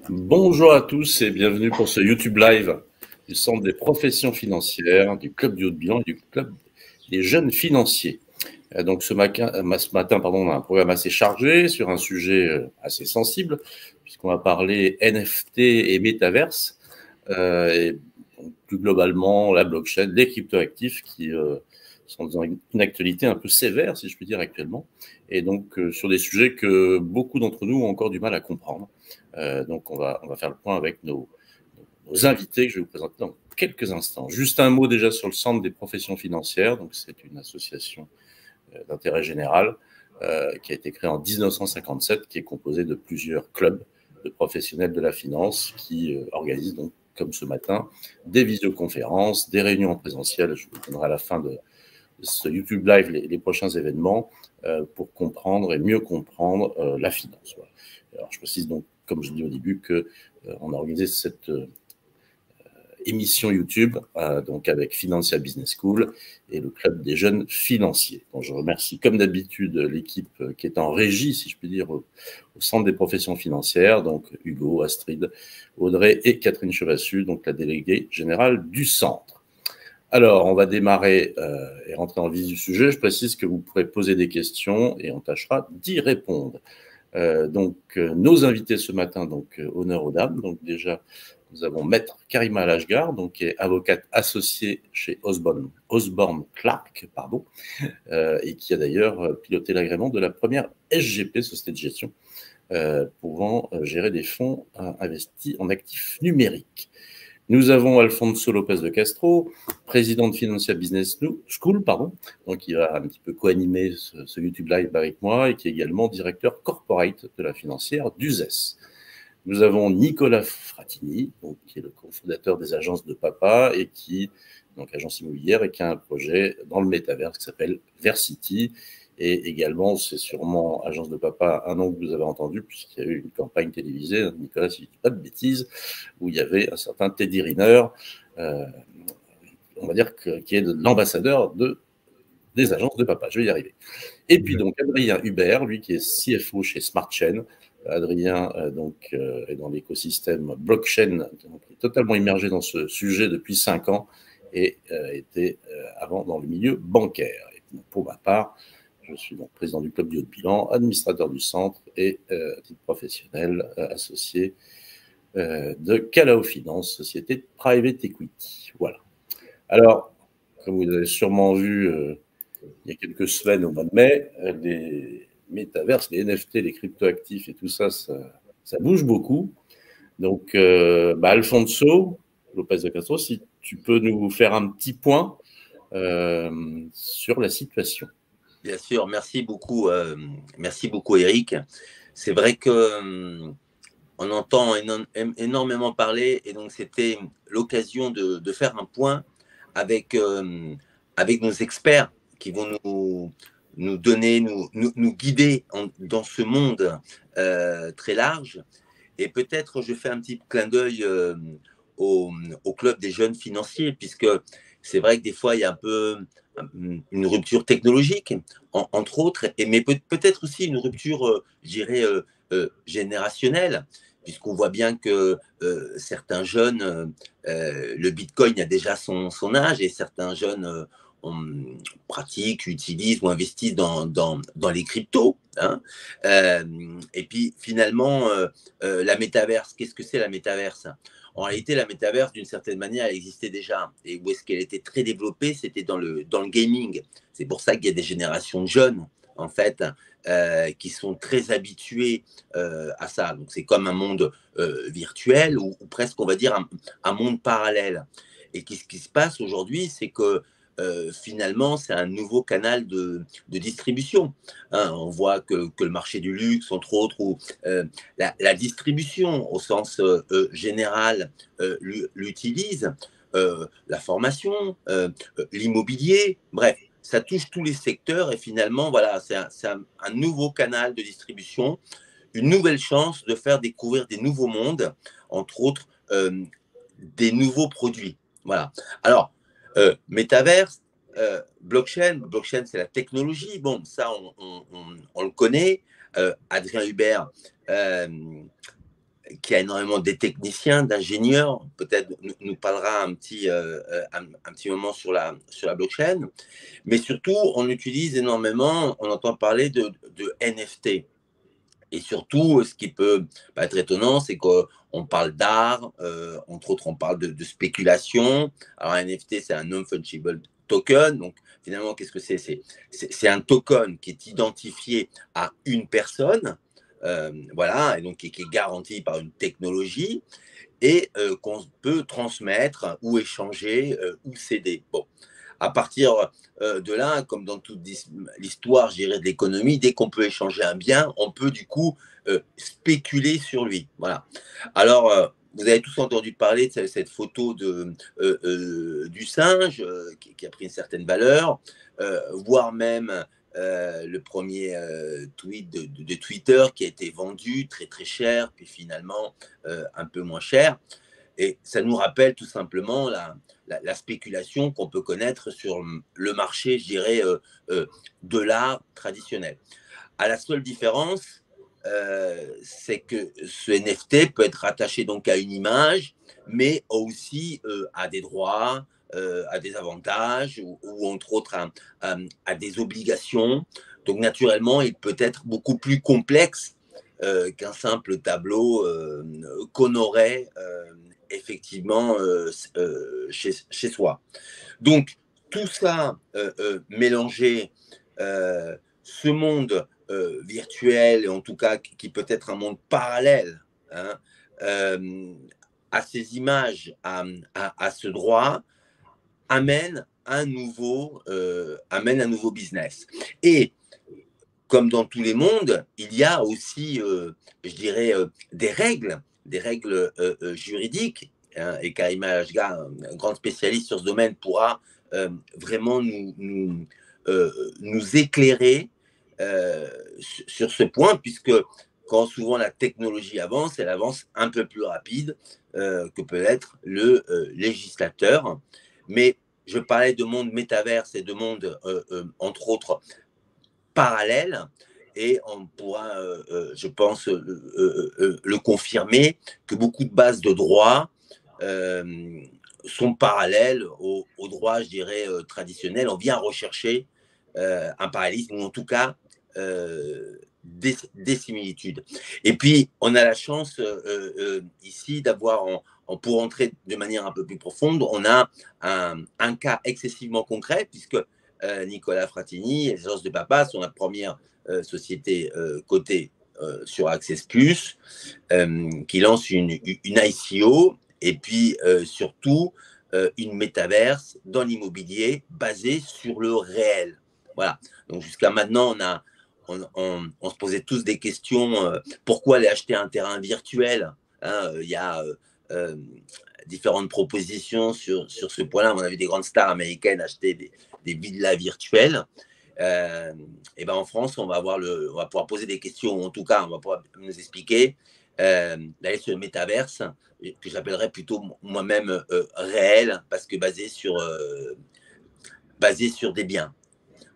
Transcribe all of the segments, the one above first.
Bonjour à tous et bienvenue pour ce YouTube Live du Centre des professions financières, du Club du haut de bilan et du Club des jeunes financiers. Donc ce matin, pardon, on a un programme assez chargé sur un sujet assez sensible, puisqu'on va parler NFT et métaverse, et plus globalement la blockchain, les cryptoactifs qui sont dans une actualité un peu sévère, si je puis dire, actuellement, et donc sur des sujets que beaucoup d'entre nous ont encore du mal à comprendre. Donc on va faire le point avec nos invités que je vais vous présenter dans quelques instants. Juste un mot déjà sur le Centre des professions financières. Donc c'est une association d'intérêt général qui a été créée en 1957, qui est composée de plusieurs clubs de professionnels de la finance qui organisent donc, comme ce matin, des visioconférences, des réunions en présentiel. Je vous donnerai à la fin de ce YouTube Live les prochains événements pour comprendre et mieux comprendre la finance. Voilà. Alors, je précise donc, comme je dis au début, qu'on a organisé cette émission YouTube donc avec Financia Business School et le Club des jeunes financiers. Donc, je remercie comme d'habitude l'équipe qui est en régie, si je puis dire, au Centre des professions financières, donc Hugo, Astrid, Audrey et Catherine Chevassus, donc la déléguée générale du centre. Alors, on va démarrer et rentrer en vif du sujet. Je précise que vous pourrez poser des questions et on tâchera d'y répondre. Nos invités ce matin, donc honneur aux dames. Donc déjà, nous avons Maître Karima Alashgar, donc qui est avocate associée chez Osborne Clark, et qui a d'ailleurs piloté l'agrément de la première SGP, Société de gestion, pouvant gérer des fonds investis en actifs numériques. Nous avons Alfonso Lopez de Castro, président de Financia Business School, donc qui va un petit peu co-animer ce YouTube Live avec moi et qui est également directeur corporate de la financière d'USES. Nous avons Nicolas Fratini, donc, qui est le cofondateur des agences de papa et donc agence immobilière, et qui a un projet dans le métaverse qui s'appelle Versity. Et également, c'est sûrement Agence de Papa, un nom que vous avez entendu, puisqu'il y a eu une campagne télévisée, Nicolas, si je ne dis pas de bêtises, où il y avait un certain Teddy Riner, on va dire qui est l'ambassadeur des agences de papa. Je vais y arriver. Et puis donc Adrien Hubert, lui qui est CFO chez SmartChain. Adrien est dans l'écosystème blockchain, donc, est totalement immergé dans ce sujet depuis 5 ans et était avant dans le milieu bancaire. Et pour ma part, je suis donc président du club du haut de bilan, administrateur du centre et à titre professionnel associé de Calao Finance, société de private equity. Voilà. Alors, comme vous avez sûrement vu il y a quelques semaines au mois de mai, les métaverses, les NFT, les cryptoactifs et tout ça, ça bouge beaucoup. Donc, Alfonso Lopez de Castro, si tu peux nous faire un petit point sur la situation. Bien sûr, merci beaucoup Eric. C'est vrai que on entend énormément parler et donc c'était l'occasion de faire un point avec nos experts qui vont nous donner, nous guider dans ce monde très large. Et peut-être je fais un petit clin d'œil au club des jeunes financiers, puisque c'est vrai que des fois il y a un peu une rupture technologique, entre autres, mais peut-être aussi une rupture, je dirais, générationnelle, puisqu'on voit bien que certains jeunes, le Bitcoin a déjà son âge, et certains jeunes pratiquent, utilisent ou investissent dans les cryptos. Hein. Et puis finalement, la métaverse, qu'est-ce que c'est la métaverse? En réalité, la métaverse, d'une certaine manière, elle existait déjà. Et où est-ce qu'elle était très développée? C'était dans le gaming. C'est pour ça qu'il y a des générations de jeunes, en fait, qui sont très habitués à ça. Donc, c'est comme un monde virtuel ou presque, on va dire, un monde parallèle. Et ce qui se passe aujourd'hui, c'est que finalement, c'est un nouveau canal de distribution. Hein, on voit que le marché du luxe, entre autres, ou la distribution au sens général l'utilise, la formation, l'immobilier, bref, ça touche tous les secteurs et finalement, voilà, c'est un nouveau canal de distribution, une nouvelle chance de faire découvrir des nouveaux mondes, entre autres, des nouveaux produits. Voilà. Alors, métaverse, blockchain, c'est la technologie. Bon, ça, on le connaît. Adrien Hubert qui a énormément de techniciens, d'ingénieurs, peut-être nous parlera un petit moment sur la blockchain, mais surtout, on utilise énormément, on entend parler de NFT. Et surtout, ce qui peut être étonnant, c'est qu'on parle d'art, entre autres, on parle de spéculation. Alors, un NFT, c'est un non-fungible token. Donc, finalement, qu'est-ce que c'est? C'est un token qui est identifié à une personne, voilà, et donc qui est garanti par une technologie et qu'on peut transmettre ou échanger ou céder. Bon, à partir de là, comme dans toute l'histoire, je dirais, de l'économie, dès qu'on peut échanger un bien, on peut du coup spéculer sur lui. Voilà. Alors, vous avez tous entendu parler de cette photo du singe qui a pris une certaine valeur, voire même le premier tweet de Twitter qui a été vendu très très cher, puis finalement un peu moins cher. Et ça nous rappelle tout simplement la spéculation qu'on peut connaître sur le marché, je dirais, de l'art traditionnel. À la seule différence, c'est que ce NFT peut être rattaché donc à une image, mais aussi à des droits, à des avantages ou entre autres à des obligations. Donc naturellement, il peut être beaucoup plus complexe qu'un simple tableau qu'on aurait effectivement chez soi. Donc, tout ça mélangé, ce monde virtuel, et en tout cas qui peut être un monde parallèle, hein, à ces images, à ce droit, amène un nouveau business. Et comme dans tous les mondes, il y a aussi, je dirais, des règles juridiques. Hein, et Karima Ajga, un grand spécialiste sur ce domaine, pourra vraiment nous éclairer sur ce point, puisque quand souvent la technologie avance, elle avance un peu plus rapide que peut être le législateur. Mais je parlais de monde métaverse et de monde, entre autres, parallèle, et on pourra, je pense, le confirmer, que beaucoup de bases de droit sont parallèles au droit, je dirais, traditionnel. On vient rechercher un parallélisme, ou en tout cas des similitudes. Et puis, on a la chance ici d'avoir, pour entrer de manière un peu plus profonde, on a un cas excessivement concret, puisque Nicolas Fratini et les agences de papa sont la première société cotée sur Access Plus, qui lance une ICO, et puis surtout une métaverse dans l'immobilier basée sur le réel. Voilà. Donc jusqu'à maintenant, on se posait tous des questions. Pourquoi aller acheter un terrain virtuel, hein, y a différentes propositions sur ce point-là. On a vu des grandes stars américaines acheter des villas virtuelles. Et ben en France, on va pouvoir poser des questions, en tout cas, on va pouvoir nous expliquer d'aller sur le métaverse, que j'appellerais plutôt moi-même réel, parce que basé sur des biens.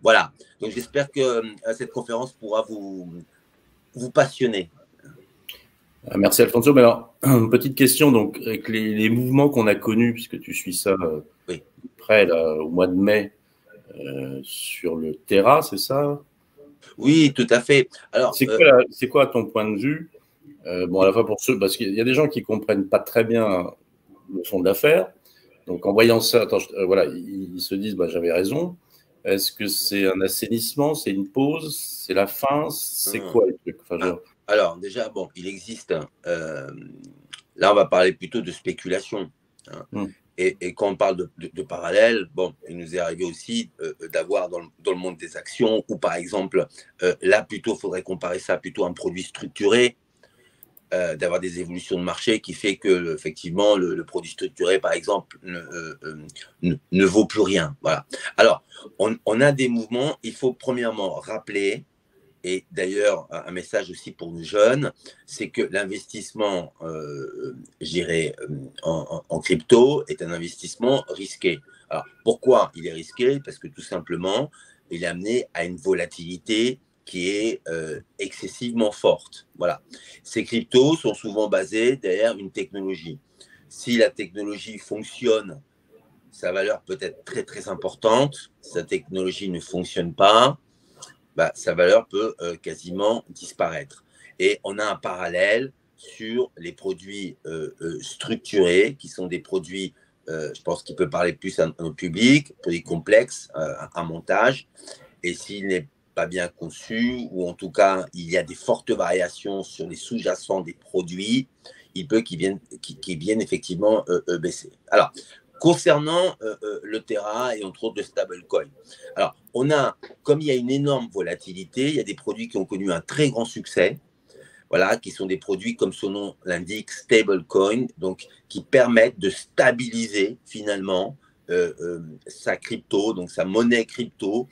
Voilà. Donc j'espère que cette conférence pourra vous passionner. Merci Alfonso. Mais alors, petite question, donc, avec les mouvements qu'on a connus, puisque tu suis ça oui. près là, au mois de mai, sur le Terra, c'est ça? Oui, tout à fait. Alors, c'est quoi, à ton point de vue, bon, à la fois pour ceux, parce qu'il y a des gens qui ne comprennent pas très bien le fond de l'affaire, donc en voyant ça, voilà, ils se disent, bah, j'avais raison. Est-ce que c'est un assainissement, c'est une pause, c'est la fin, c'est quoi le truc? Enfin, alors, déjà, bon, il existe, là, on va parler plutôt de spéculation. Hein. Et quand on parle de parallèle, bon, il nous est arrivé aussi d'avoir dans le monde des actions, ou par exemple, là, plutôt, il faudrait comparer ça plutôt à un produit structuré, d'avoir des évolutions de marché qui fait que, effectivement, le produit structuré, par exemple, ne vaut plus rien. Voilà. Alors, on a des mouvements, il faut premièrement rappeler, et d'ailleurs, un message aussi pour nos jeunes, c'est que l'investissement, je dirais, en crypto est un investissement risqué. Alors, pourquoi il est risqué? Parce que tout simplement, il est amené à une volatilité qui est excessivement forte. Voilà. Ces cryptos sont souvent basés derrière une technologie. Si la technologie fonctionne, sa valeur peut être très très importante. Si sa technologie ne fonctionne pas, bah, sa valeur peut quasiment disparaître. Et on a un parallèle sur les produits structurés, qui sont des produits, je pense qu'il peut parler plus à notre public, produits complexes, un montage. Et s'il n'est pas bien conçu, ou en tout cas, il y a des fortes variations sur les sous-jacents des produits, il peut qu'ils viennent effectivement baisser. Alors, concernant le Terra et entre autres le stablecoin, alors, comme il y a une énorme volatilité, il y a des produits qui ont connu un très grand succès, voilà, qui sont des produits, comme son nom l'indique, stablecoin, donc qui permettent de stabiliser finalement sa crypto, donc sa monnaie crypto,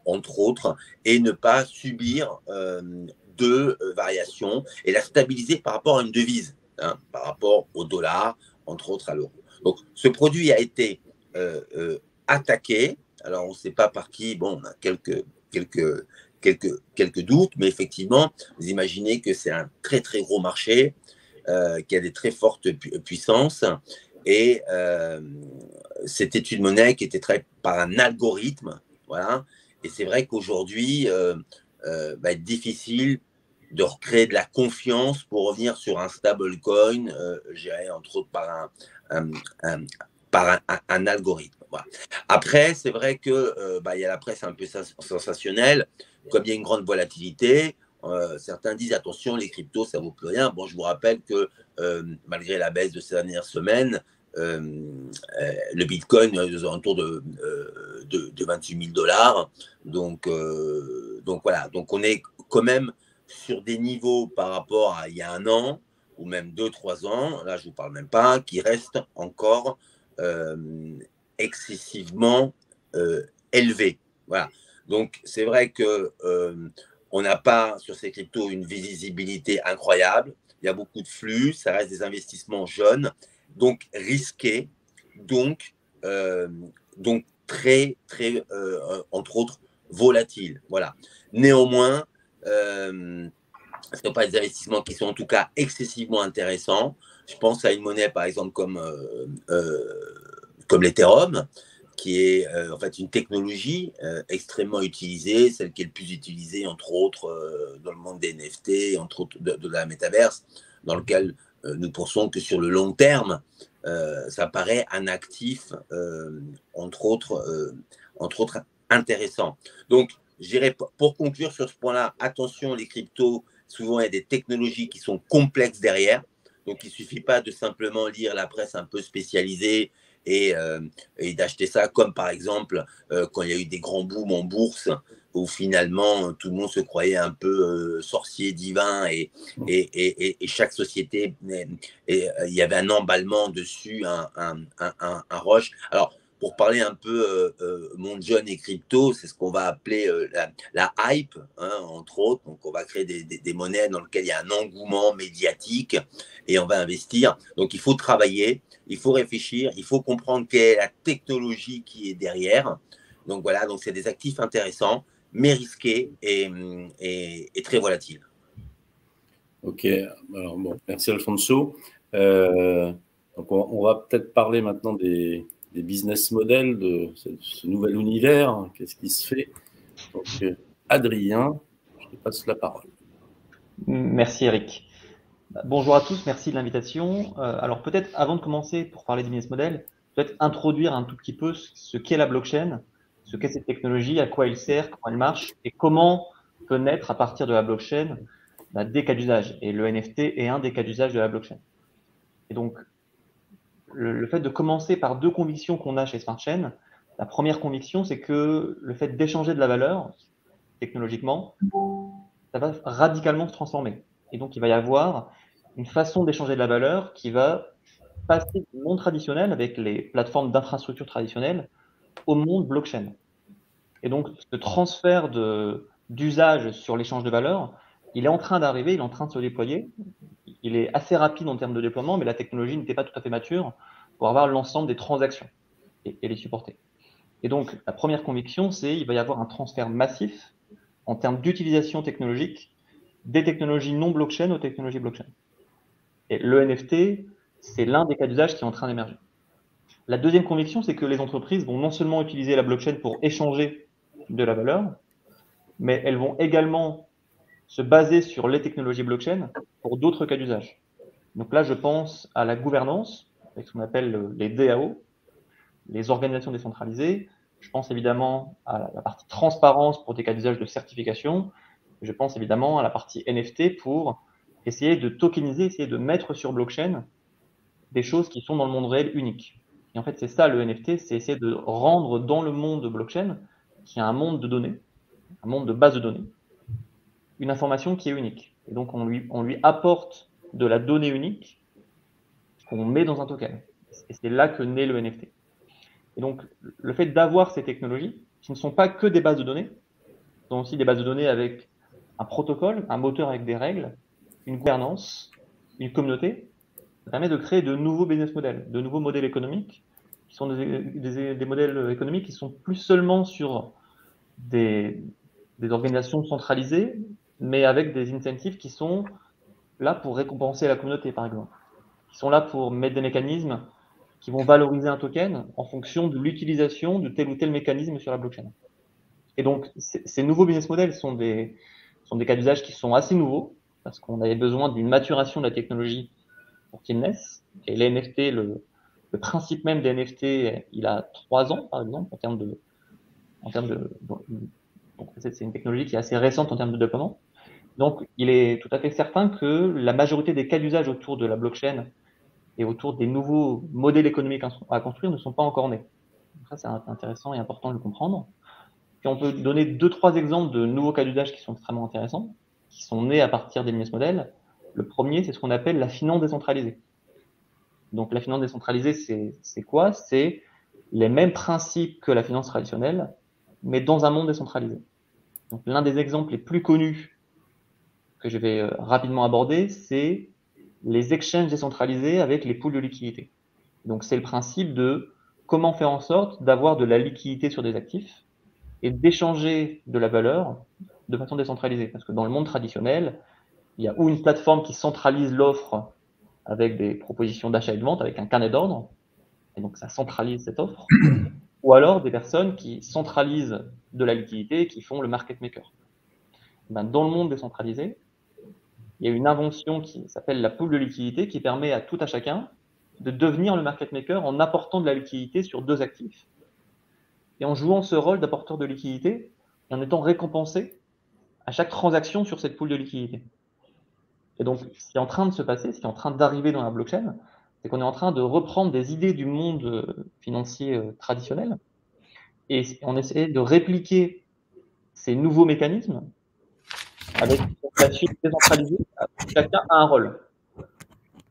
entre autres, et ne pas subir de variations, et la stabiliser par rapport à une devise, hein, par rapport au dollar, entre autres à l'euro. Donc, ce produit a été attaqué. Alors, on ne sait pas par qui. Bon, on a quelques doutes, mais effectivement, vous imaginez que c'est un très, très gros marché qui a des très fortes puissances. Et c'était une monnaie qui était traitée par un algorithme. Voilà. Et c'est vrai qu'aujourd'hui, va être difficile de recréer de la confiance pour revenir sur un stablecoin, géré entre autres par un algorithme. Voilà. Après, c'est vrai que il y a la presse un peu sensationnelle, comme il y a une grande volatilité. Certains disent attention, les cryptos, ça vaut plus rien. Bon, je vous rappelle que malgré la baisse de ces dernières semaines, le Bitcoin est aux alentours de 28 000 $. Donc voilà. Donc on est quand même sur des niveaux par rapport à il y a un an ou même 2-3 ans. Là, je vous parle même pas, qui restent encore excessivement élevés. Voilà. Donc c'est vrai que on n'a pas sur ces cryptos une visibilité incroyable. Il y a beaucoup de flux, ça reste des investissements jeunes, donc risqués, donc très, très, entre autres, volatiles. Voilà. Néanmoins, ce ne sont pas des investissements qui sont en tout cas excessivement intéressants. Je pense à une monnaie, par exemple, comme l'Ethereum, qui est en fait une technologie extrêmement utilisée, celle qui est le plus utilisée, entre autres, dans le monde des NFT, entre autres de la métaverse, dans lequel nous pensons que sur le long terme, ça paraît un actif, entre autres, intéressant. Donc, je dirais, pour conclure sur ce point-là, attention, les cryptos, souvent, il y a des technologies qui sont complexes derrière. Donc, il ne suffit pas de simplement lire la presse un peu spécialisée et d'acheter ça, comme par exemple quand il y a eu des grands booms en bourse où finalement tout le monde se croyait un peu sorcier divin et chaque société, il y avait un emballement dessus, un rush. Alors, pour parler un peu monde jeune et crypto, c'est ce qu'on va appeler la hype, hein, entre autres. Donc, on va créer des monnaies dans lesquelles il y a un engouement médiatique et on va investir. Donc, il faut travailler, il faut réfléchir, il faut comprendre quelle est la technologie qui est derrière. Donc, voilà, donc c'est des actifs intéressants, mais risqués et très volatiles. Ok, alors bon, merci Alfonso. Donc on va peut-être parler maintenant des business models de ce nouvel univers. Qu'est-ce qui se fait? Donc, Adrien, je te passe la parole. Merci Eric. Bonjour à tous, merci de l'invitation. Alors peut-être avant de commencer pour parler des business models, peut-être introduire un tout petit peu ce qu'est la blockchain, ce qu'est cette technologie, à quoi elle sert, comment elle marche et comment peut naître à partir de la blockchain des cas d'usage. Et le NFT est un des cas d'usage de la blockchain. Et donc, le fait de commencer par deux convictions qu'on a chez SmartChain, la première conviction, c'est que le fait d'échanger de la valeur technologiquement, ça va radicalement se transformer. Et donc, il va y avoir une façon d'échanger de la valeur qui va passer du monde traditionnel avec les plateformes d'infrastructure traditionnelles au monde blockchain. Et donc, ce transfert d'usage sur l'échange de valeur, il est en train d'arriver, il est en train de se déployer. Il est assez rapide en termes de déploiement, mais la technologie n'était pas tout à fait mature pour avoir l'ensemble des transactions et les supporter. Et donc, la première conviction, c'est qu'il va y avoir un transfert massif en termes d'utilisation technologique des technologies non blockchain aux technologies blockchain. Et le NFT, c'est l'un des cas d'usage qui est en train d'émerger. La deuxième conviction, c'est que les entreprises vont non seulement utiliser la blockchain pour échanger de la valeur, mais elles vont également se baser sur les technologies blockchain pour d'autres cas d'usage. Donc là, je pense à la gouvernance, avec ce qu'on appelle les DAO, les organisations décentralisées. Je pense évidemment à la partie transparence pour des cas d'usage de certification. Je pense évidemment à la partie NFT pour essayer de tokeniser, essayer de mettre sur blockchain des choses qui sont dans le monde réel uniques. Et en fait, c'est ça le NFT, c'est essayer de rendre dans le monde de blockchain, qui est un monde de données, un monde de base de données, une information qui est unique. Et donc, on lui apporte de la donnée unique qu'on met dans un token. Et c'est là que naît le NFT. Et donc, le fait d'avoir ces technologies, qui ne sont pas que des bases de données, sont aussi des bases de données avec un protocole, un moteur avec des règles, une gouvernance, une communauté, ça permet de créer de nouveaux business models, de nouveaux modèles économiques, qui sont des modèles économiques qui sont plus seulement sur des organisations centralisées, mais avec des incentives qui sont là pour récompenser la communauté, par exemple, qui sont là pour mettre des mécanismes qui vont valoriser un token en fonction de l'utilisation de tel ou tel mécanisme sur la blockchain. Et donc, ces nouveaux business models sont des cas d'usage qui sont assez nouveaux, parce qu'on avait besoin d'une maturation de la technologie pour qu'ils naissent. Et les NFT, le principe même des NFT, il a 3 ans, par exemple, donc c'est une technologie qui est assez récente en termes de déploiement. Donc, il est tout à fait certain que la majorité des cas d'usage autour de la blockchain et autour des nouveaux modèles économiques à construire ne sont pas encore nés. Donc ça, c'est intéressant et important de le comprendre. Puis on peut donner 2-3 exemples de nouveaux cas d'usage qui sont extrêmement intéressants, qui sont nés à partir des business models. Le premier, c'est ce qu'on appelle la finance décentralisée. Donc la finance décentralisée, c'est quoi? C'est les mêmes principes que la finance traditionnelle, mais dans un monde décentralisé. Donc l'un des exemples les plus connus que je vais rapidement aborder, c'est les exchanges décentralisés avec les pools de liquidité. Donc c'est le principe de comment faire en sorte d'avoir de la liquidité sur des actifs et d'échanger de la valeur de façon décentralisée. Parce que dans le monde traditionnel, il y a ou une plateforme qui centralise l'offre avec des propositions d'achat et de vente, avec un carnet d'ordre, et donc ça centralise cette offre, ou alors des personnes qui centralisent de la liquidité et qui font le market maker. Dans le monde décentralisé, il y a une invention qui s'appelle la pool de liquidité qui permet à tout à chacun de devenir le market maker en apportant de la liquidité sur 2 actifs et en jouant ce rôle d'apporteur de liquidité et en étant récompensé à chaque transaction sur cette pool de liquidité. Et donc, ce qui est en train de se passer, ce qui est en train d'arriver dans la blockchain, c'est qu'on est en train de reprendre des idées du monde financier traditionnel et on essaie de répliquer ces nouveaux mécanismes avec une relation décentralisée, chacun a un rôle.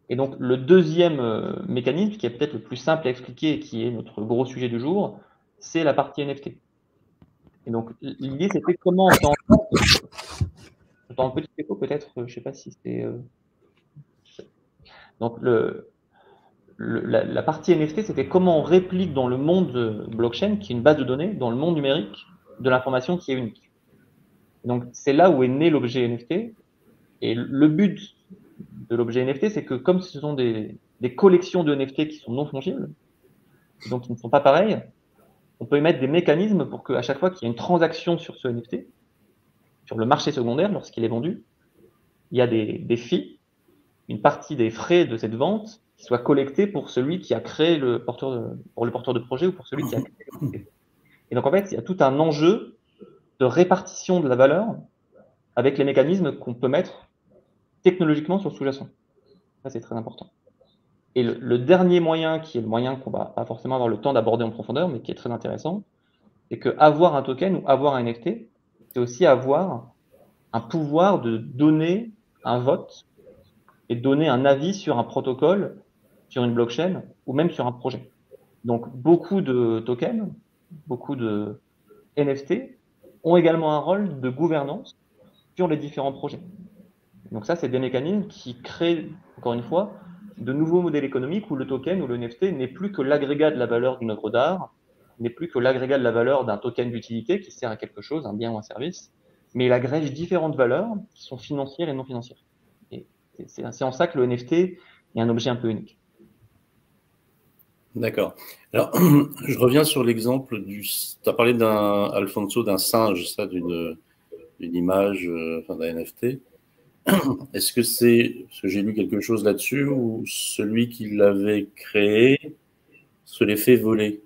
Et donc, le deuxième mécanisme, qui est peut-être le plus simple à expliquer et qui est notre gros sujet du jour, c'est la partie NFT. Et donc, l'idée, c'était comment on fait en sorte. J'entends un petit écho, peut-être, je ne sais pas si c'est. Donc, la partie NFT, c'était comment on réplique dans le monde blockchain, qui est une base de données, dans le monde numérique, de l'information qui est unique. Et donc, c'est là où est né l'objet NFT. Et le but de l'objet NFT, c'est que comme ce sont des collections de NFT qui sont non fongibles, donc qui ne sont pas pareilles, on peut émettre des mécanismes pour qu'à chaque fois qu'il y a une transaction sur ce NFT, sur le marché secondaire, lorsqu'il est vendu, il y a des fees, une partie des frais de cette vente qui soit collectée pour celui qui a créé pour le porteur de projet ou pour celui qui a créé le NFT. Et donc en fait, il y a tout un enjeu de répartition de la valeur avec les mécanismes qu'on peut mettre technologiquement sur le sous-jacent. Ça, c'est très important. Et le dernier moyen, qui est le moyen qu'on va pas forcément avoir le temps d'aborder en profondeur, mais qui est très intéressant, c'est qu'avoir un token ou avoir un NFT, c'est aussi avoir un pouvoir de donner un vote et de donner un avis sur un protocole, sur une blockchain ou même sur un projet. Donc, beaucoup de tokens, beaucoup de NFT ont également un rôle de gouvernance sur les différents projets. Donc ça, c'est des mécanismes qui créent, encore une fois, de nouveaux modèles économiques où le token ou le NFT n'est plus que l'agrégat de la valeur d'une œuvre d'art, n'est plus que l'agrégat de la valeur d'un token d'utilité qui sert à quelque chose, un bien ou un service, mais il agrège différentes valeurs qui sont financières et non financières. Et c'est en ça que le NFT est un objet un peu unique. D'accord. Alors, je reviens sur l'exemple du… Tu as parlé Alfonso, d'un singe, ça, d'une image, enfin, d'un NFT. Est-ce que c'est… Parce que j'ai lu quelque chose là-dessus, où celui qui l'avait créé se l'est fait voler.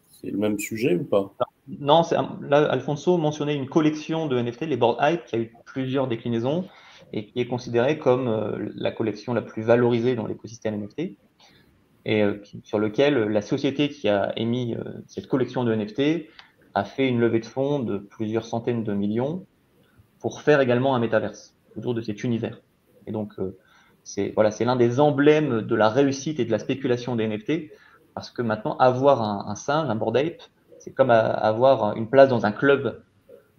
C'est le même sujet ou pas? Non, là, Alfonso mentionnait une collection de NFT, les Bored Ape, qui a eu plusieurs déclinaisons et qui est considérée comme la collection la plus valorisée dans l'écosystème NFT et sur lequel la société qui a émis cette collection de NFT a fait une levée de fonds de plusieurs centaines de millions pour faire également un métaverse autour de cet univers. Et donc, c'est l'un des emblèmes de la réussite et de la spéculation des NFT, parce que maintenant, avoir un singe, un Bored Ape, c'est comme avoir une place dans un club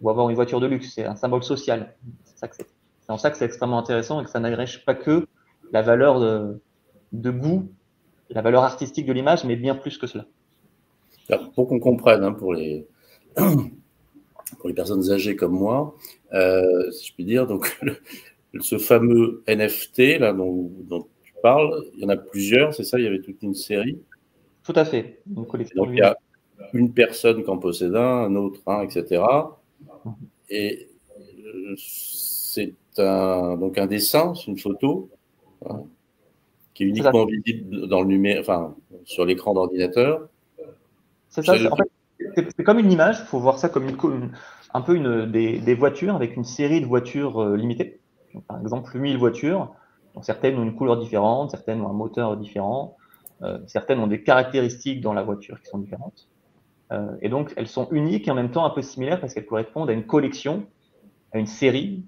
ou avoir une voiture de luxe. C'est un symbole social. C'est en ça que c'est extrêmement intéressant et que ça n'agrège pas que la valeur de goût, la valeur artistique de l'image, mais bien plus que cela. Alors, pour qu'on comprenne, hein, pour les personnes âgées comme moi, si je puis dire, donc ce fameux NFT là dont tu parles, il y en a plusieurs, c'est ça? Il y avait toute une série. Tout à fait. Une collection. Donc il y a une personne qui en possède un autre, etc. Et c'est donc un dessin, c'est une photo, hein, qui est uniquement visible dans le enfin, sur l'écran d'ordinateur. C'est ça. En fait, c'est comme une image. Il faut voir ça comme un peu des voitures avec une série de voitures limitées. Donc, par exemple, 1000 voitures. Donc, certaines ont une couleur différente, certaines ont un moteur différent, certaines ont des caractéristiques dans la voiture qui sont différentes. Et donc, elles sont uniques et en même temps un peu similaires parce qu'elles correspondent à une collection, à une série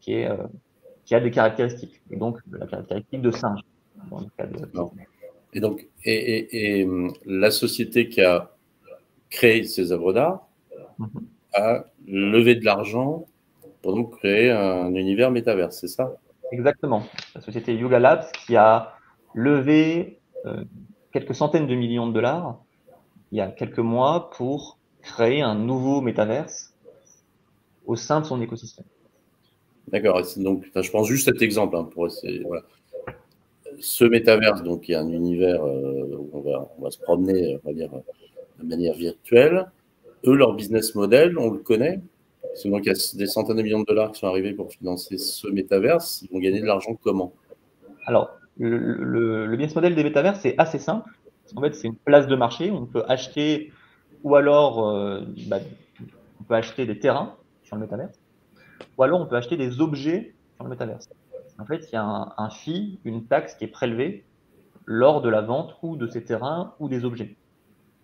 qui a des caractéristiques. Et donc, la caractéristique de singe. Dans le cas de… Et donc, la société qui a créé ces œuvres d'art a levé de l'argent pour donc créer un univers métaverse, c'est ça? Exactement. La société Yuga Labs qui a levé quelques centaines de millions de dollars il y a quelques mois pour créer un nouveau métaverse au sein de son écosystème. D'accord. Donc, je prends juste cet exemple hein, pour essayer. Voilà. Ce métaverse, donc, il y a un univers où on va se promener, on va dire, de manière virtuelle. Eux, leur business model, on le connaît. C'est donc il y a des centaines de millions de dollars qui sont arrivés pour financer ce métaverse. Ils vont gagner de l'argent comment? Alors, le business model des métaverses, c'est assez simple. En fait, c'est une place de marché. On peut acheter ou alors on peut acheter des terrains sur le métaverse ou alors on peut acheter des objets sur le métaverse. En fait, il y a un fee, une taxe qui est prélevée lors de la vente ou de ces terrains ou des objets.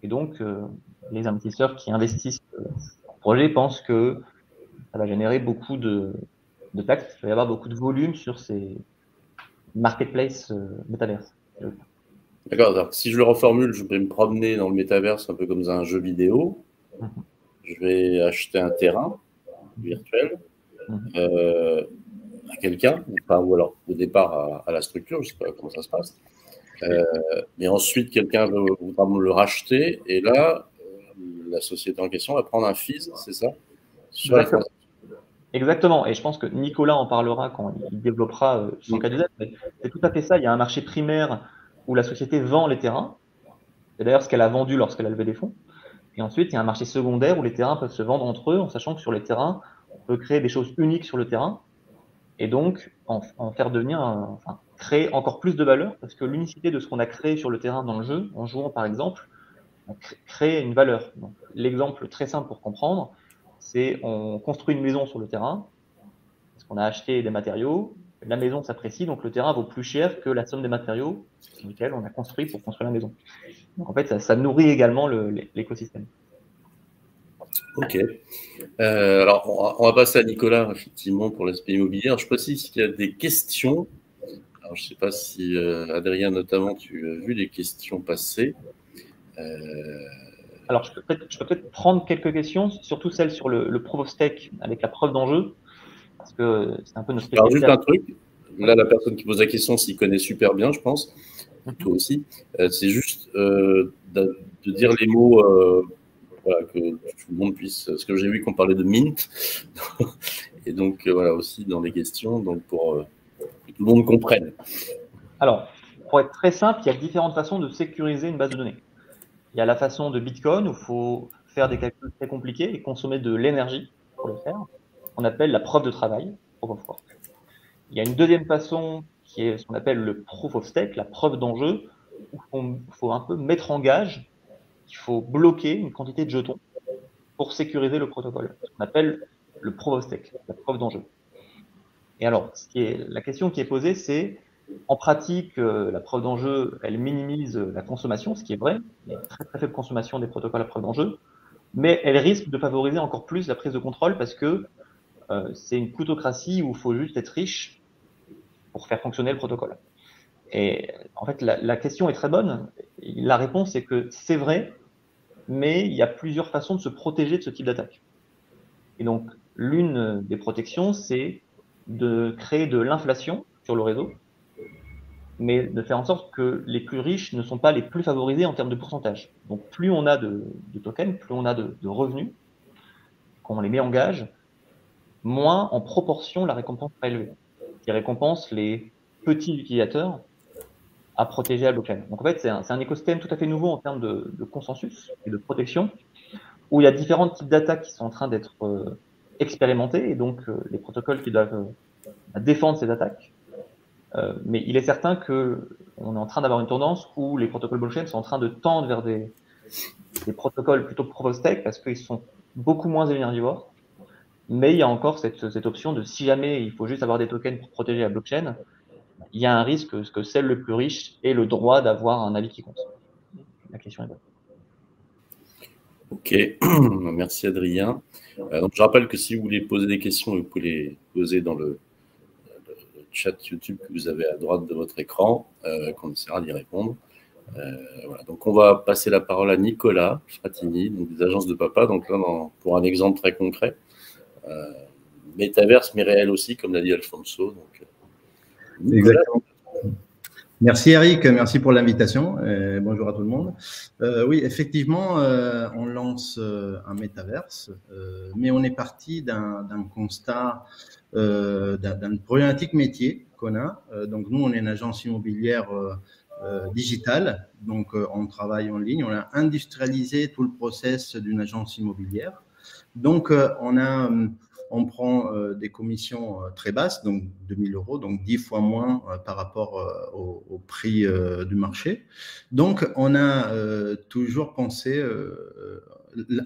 Et donc, les investisseurs qui investissent dans le projet pensent que ça va générer beaucoup de taxes, il va y avoir beaucoup de volume sur ces marketplaces métaverses. D'accord. Alors, si je le reformule, je vais me promener dans le métaverse un peu comme dans un jeu vidéo. Je vais acheter un terrain virtuel à quelqu'un, ou alors au départ à la structure, je ne sais pas comment ça se passe. Mais ensuite, quelqu'un voudra me le racheter, et là, la société en question va prendre un fees, c'est ça? Exactement. Et je pense que Nicolas en parlera quand il développera son cas d'usage. C'est tout à fait ça. Il y a un marché primaire où la société vend les terrains. C'est d'ailleurs ce qu'elle a vendu lorsqu'elle a levé des fonds. Et ensuite, il y a un marché secondaire où les terrains peuvent se vendre entre eux, en sachant que sur les terrains, on peut créer des choses uniques sur le terrain et donc en faire devenir, créer encore plus de valeur parce que l'unicité de ce qu'on a créé sur le terrain dans le jeu, en jouant par exemple, on crée une valeur. L'exemple très simple pour comprendre, c'est on construit une maison sur le terrain parce qu'on a acheté des matériaux, la maison s'apprécie, donc le terrain vaut plus cher que la somme des matériaux sur lesquels on a construit pour construire la maison. Donc en fait, ça nourrit également l'écosystème. Ok. Alors, on va passer à Nicolas, effectivement, pour l'aspect immobilier. Alors, je précise qu'il y a des questions. Alors, je ne sais pas si, Adrien, notamment, tu as vu les questions passer. Alors, je peux peut-être prendre quelques questions, surtout celles sur le proof of stake avec la preuve d'enjeu, parce que c'est un peu notre spécialité. Alors, juste un truc. Là, la personne qui pose la question s'y connaît super bien, je pense. Toi aussi. C'est juste de dire les mots voilà, que tout le monde puisse. Parce que j'ai vu qu'on parlait de Mint, et donc voilà aussi dans les questions, donc pour que tout le monde comprenne. Alors, pour être très simple, il y a différentes façons de sécuriser une base de données. Il y a la façon de Bitcoin où il faut faire des calculs très compliqués et consommer de l'énergie pour le faire. On appelle la preuve de travail, proof of work. Il y a une deuxième façon qui est ce qu'on appelle le proof of stake, la preuve d'enjeu, où il faut un peu mettre en gage, il faut bloquer une quantité de jetons pour sécuriser le protocole. Ce qu'on appelle le proof of stake, la preuve d'enjeu. Et alors, la question qui est posée, c'est en pratique, la preuve d'enjeu, elle minimise la consommation, ce qui est vrai. Il y a une très très faible consommation des protocoles à preuve d'enjeu, mais elle risque de favoriser encore plus la prise de contrôle parce que c'est une plutocratie où il faut juste être riche pour faire fonctionner le protocole. Et en fait, la question est très bonne. La réponse est que c'est vrai, mais il y a plusieurs façons de se protéger de ce type d'attaque. Et donc, l'une des protections, c'est de créer de l'inflation sur le réseau, mais de faire en sorte que les plus riches ne sont pas les plus favorisés en termes de pourcentage. Donc, plus on a de tokens, plus on a de revenus, quand on les met en gage, moins en proportion la récompense sera élevée, qui récompense les petits utilisateurs à protéger la blockchain. Donc, en fait, c'est un écosystème tout à fait nouveau en termes de consensus et de protection, où il y a différents types d'attaques qui sont en train d'être expérimentés, et donc les protocoles qui doivent défendre ces attaques. Mais il est certain qu'on est en train d'avoir une tendance où les protocoles blockchain sont en train de tendre vers des protocoles plutôt proof of stake parce qu'ils sont beaucoup moins énergivores. Mais il y a encore cette option de si jamais il faut juste avoir des tokens pour protéger la blockchain, il y a un risque que celle le plus riche ait le droit d'avoir un avis qui compte. La question est bonne. Ok, merci Adrien. Donc je rappelle que si vous voulez poser des questions, vous pouvez les poser dans le chat YouTube que vous avez à droite de votre écran, qu'on essaiera d'y répondre. Voilà. Donc on va passer la parole à Nicolas Fratini, donc des agences de papa. Donc là, pour un exemple très concret, métaverse mais réel aussi, comme l'a dit Alfonso. Donc, exactement. Merci Eric, merci pour l'invitation. Bonjour à tout le monde. Oui, effectivement, on lance un métaverse, mais on est parti d'un constat, d'une problématique métier qu'on a. Donc nous, on est une agence immobilière digitale, donc on travaille en ligne. On a industrialisé tout le process d'une agence immobilière. Donc on prend des commissions très basses, donc 2 000 €, donc 10 fois moins par rapport au prix du marché. Donc, on a toujours pensé,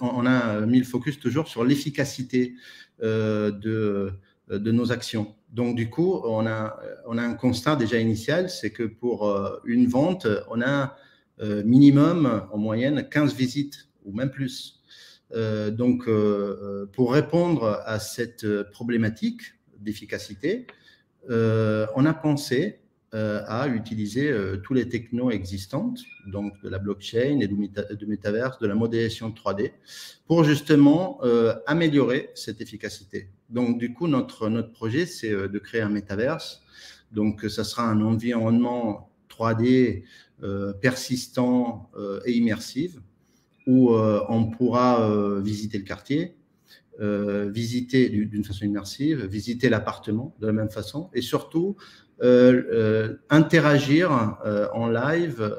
on a mis le focus toujours sur l'efficacité de nos actions. Donc, du coup, on a un constat déjà initial, c'est que pour une vente, on a minimum, en moyenne, 15 visites ou même plus. Donc, pour répondre à cette problématique d'efficacité, on a pensé à utiliser tous les technos existantes, donc de la blockchain et du métaverse, de la modélisation 3D, pour justement améliorer cette efficacité. Donc, du coup, notre projet, c'est de créer un métaverse. Donc, ça sera un environnement 3D persistant et immersif, où on pourra visiter le quartier, visiter d'une façon immersive, visiter l'appartement de la même façon et surtout interagir en live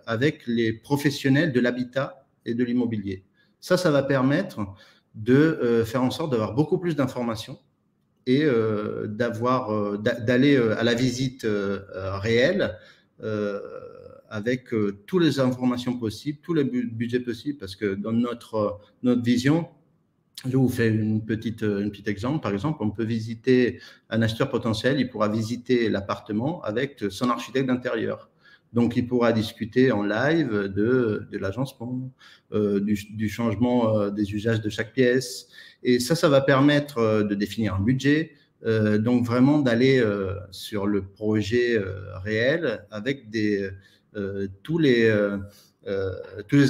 avec les professionnels de l'habitat et de l'immobilier. Ça va permettre de faire en sorte d'avoir beaucoup plus d'informations et d'aller à la visite réelle avec toutes les informations possibles, tous les budgets possibles, parce que dans notre vision, je vous fais un petit exemple. Par exemple, on peut visiter un acheteur potentiel, il pourra visiter l'appartement avec son architecte d'intérieur. Donc, il pourra discuter en live de l'agencement, du changement des usages de chaque pièce. Et ça va permettre de définir un budget, donc vraiment d'aller sur le projet réel avec toutes les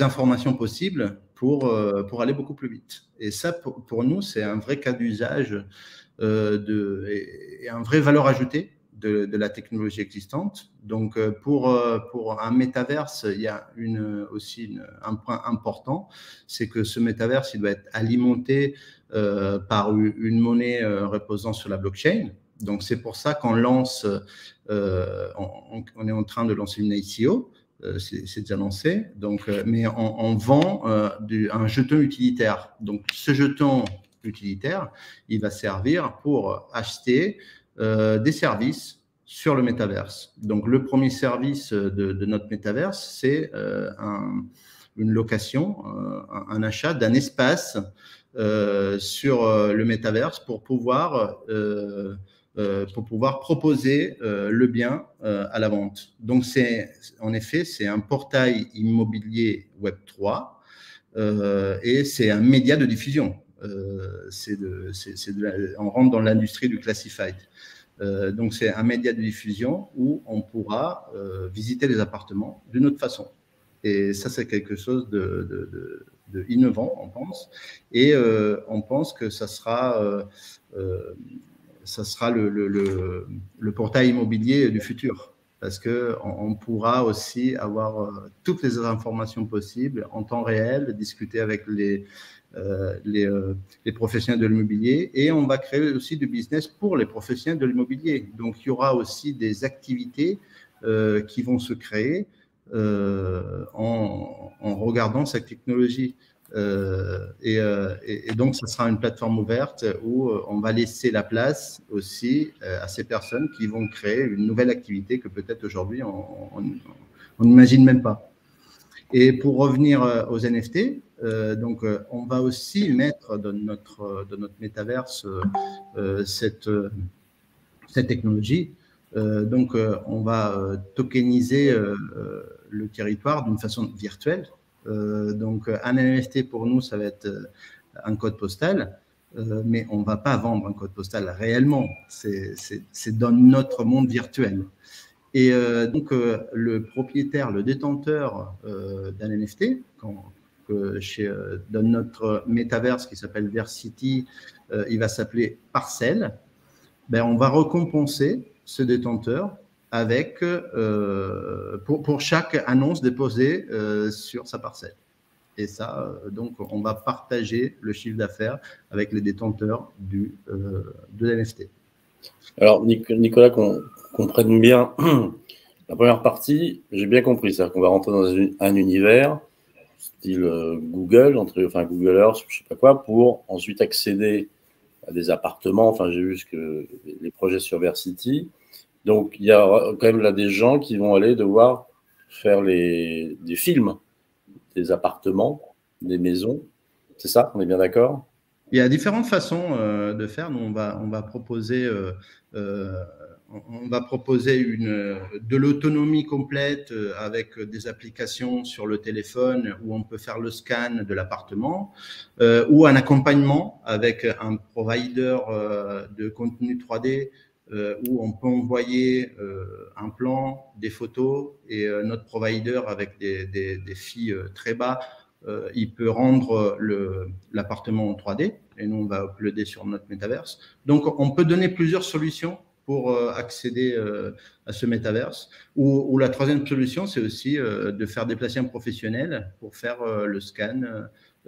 informations possibles pour aller beaucoup plus vite. Et ça, pour nous, c'est un vrai cas d'usage et un vrai valeur ajoutée de la technologie existante. Donc, pour un métaverse, il y a aussi un point important, c'est que ce métaverse, il doit être alimenté par une monnaie reposant sur la blockchain. Donc, c'est pour ça qu'on lance, on est en train de lancer une ICO, c'est déjà lancé, donc, mais on vend un jeton utilitaire. Donc, ce jeton utilitaire, il va servir pour acheter des services sur le métaverse. Donc, le premier service de notre métaverse, c'est une location, un achat d'un espace sur le métaverse pour pouvoir proposer le bien à la vente. Donc, en effet, c'est un portail immobilier Web3 et c'est un média de diffusion. On rentre dans l'industrie du classified. Donc, c'est un média de diffusion où on pourra visiter les appartements d'une autre façon. Et ça, c'est quelque chose de innovant, on pense. Et on pense que ça sera le portail immobilier du futur, parce qu'on pourra aussi avoir toutes les informations possibles en temps réel, discuter avec les professionnels de l'immobilier, et on va créer aussi du business pour les professionnels de l'immobilier. Donc, il y aura aussi des activités qui vont se créer en regardant cette technologie. Et donc, ce sera une plateforme ouverte où on va laisser la place aussi à ces personnes qui vont créer une nouvelle activité que peut-être aujourd'hui on n'imagine même pas. Et pour revenir aux NFT, donc on va aussi mettre dans notre métaverse cette technologie. Donc, on va tokeniser le territoire d'une façon virtuelle. Donc, un NFT pour nous, ça va être un code postal, mais on ne va pas vendre un code postal réellement. C'est dans notre monde virtuel. Et donc, le propriétaire, le détenteur d'un NFT, dans notre métaverse qui s'appelle Versity, il va s'appeler Parcelle. Ben, on va récompenser ce détenteur avec pour chaque annonce déposée sur sa parcelle. Et ça, donc, on va partager le chiffre d'affaires avec les détenteurs de l'NFT. Alors, Nicolas, qu'on comprenne bien la première partie, j'ai bien compris, c'est-à-dire qu'on va rentrer dans un univers style Google, enfin Google Earth, je ne sais pas quoi, pour ensuite accéder à des appartements. Enfin, j'ai vu les projets sur Versity. Donc, il y a quand même là des gens qui vont aller devoir faire des films, des appartements, des maisons. C'est ça? On est bien d'accord? Il y a différentes façons de faire. Nous, on va proposer de l'autonomie complète avec des applications sur le téléphone où on peut faire le scan de l'appartement ou un accompagnement avec un provider de contenu 3D où on peut envoyer un plan, des photos et notre provider avec des filles très bas, il peut rendre l'appartement en 3D et nous, on va uploader sur notre métaverse. Donc, on peut donner plusieurs solutions pour accéder à ce métaverse. Ou la troisième solution, c'est aussi de faire déplacer un professionnel pour faire le scan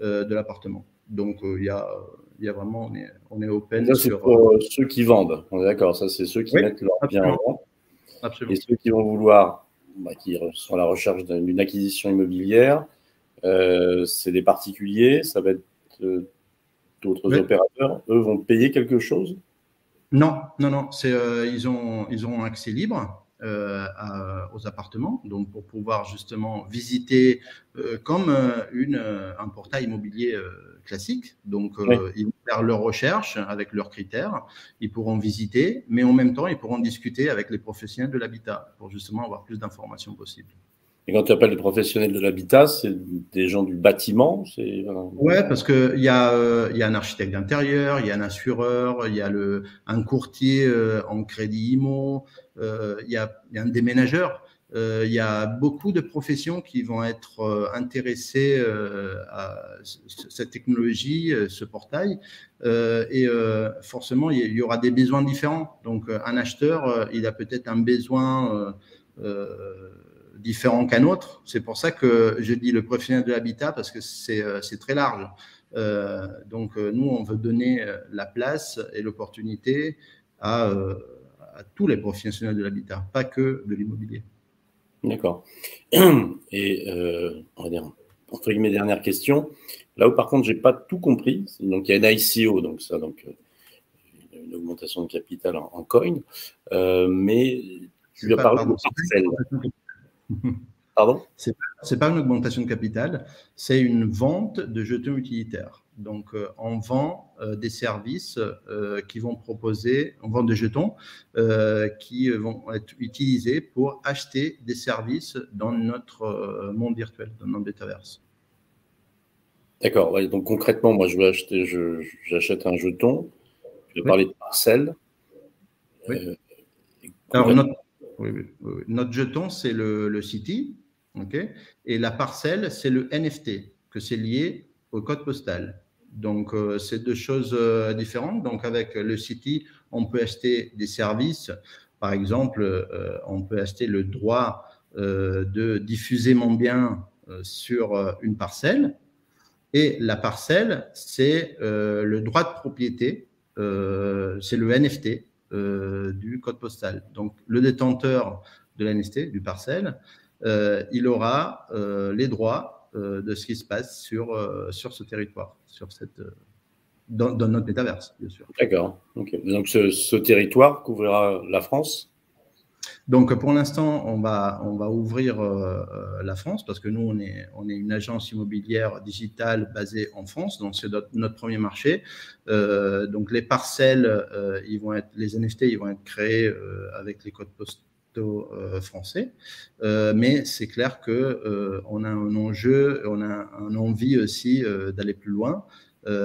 de l'appartement. Donc, il y a vraiment, on est open. Ça, c'est pour ceux qui vendent. On est d'accord. Ça, c'est ceux qui mettent leur bien en vente. Absolument. Et ceux qui vont vouloir, qui sont à la recherche d'une acquisition immobilière, c'est des particuliers, ça va être d'autres opérateurs. Eux vont payer quelque chose? Non. Ils ont accès libre aux appartements, donc pour pouvoir justement visiter comme un portail immobilier classique. Donc, ils vont faire leurs recherches avec leurs critères, ils pourront visiter, mais en même temps, ils pourront discuter avec les professionnels de l'habitat pour justement avoir plus d'informations possibles. Et quand tu appelles les professionnels de l'habitat, c'est des gens du bâtiment? Ouais, parce qu'il y a un architecte d'intérieur, il y a un assureur, il y a un courtier en crédit IMO, il y a un déménageur. Il y a beaucoup de professions qui vont être intéressées à cette technologie, ce portail. Et forcément, il y aura des besoins différents. Donc, un acheteur, il a peut-être un besoin différent qu'un autre. C'est pour ça que je dis le professionnel de l'habitat, parce que c'est très large. Donc, nous, on veut donner la place et l'opportunité à tous les professionnels de l'habitat, pas que de l'immobilier. D'accord. Et on va dire, entre guillemets, dernière question. Là où, par contre, j'ai pas tout compris, donc il y a une ICO, donc ça, donc une augmentation de capital en coin, mais tu as parlé de parcelle. Pardon? C'est pas une augmentation de capital, c'est une vente de jetons utilitaires. Donc, on vend des services qui vont proposer, on vend des jetons qui vont être utilisés pour acheter des services dans notre monde virtuel, dans notre métaverse. D'accord. Ouais, donc concrètement, moi, j'achète un jeton. Je vais parler de parcelle. Oui. Alors, notre jeton, c'est le City, okay, et la parcelle, c'est le NFT, que c'est lié au code postal. Donc, c'est deux choses différentes. Donc, avec le City, on peut acheter des services. Par exemple, on peut acheter le droit de diffuser mon bien sur une parcelle. Et la parcelle, c'est le droit de propriété, c'est le NFT du code postal. Donc, le détenteur de l'NFT, du parcelle, il aura les droits de ce qui se passe sur ce territoire, dans notre métaverse, bien sûr. D'accord. Okay. Donc, ce territoire couvrira la France? Donc, pour l'instant, on va ouvrir la France parce que nous, on est une agence immobilière digitale basée en France, donc c'est notre premier marché. Donc, les parcelles, les NFT, ils vont être créés avec les codes postaux français. Mais c'est clair que on a un enjeu, on a un envie aussi d'aller plus loin.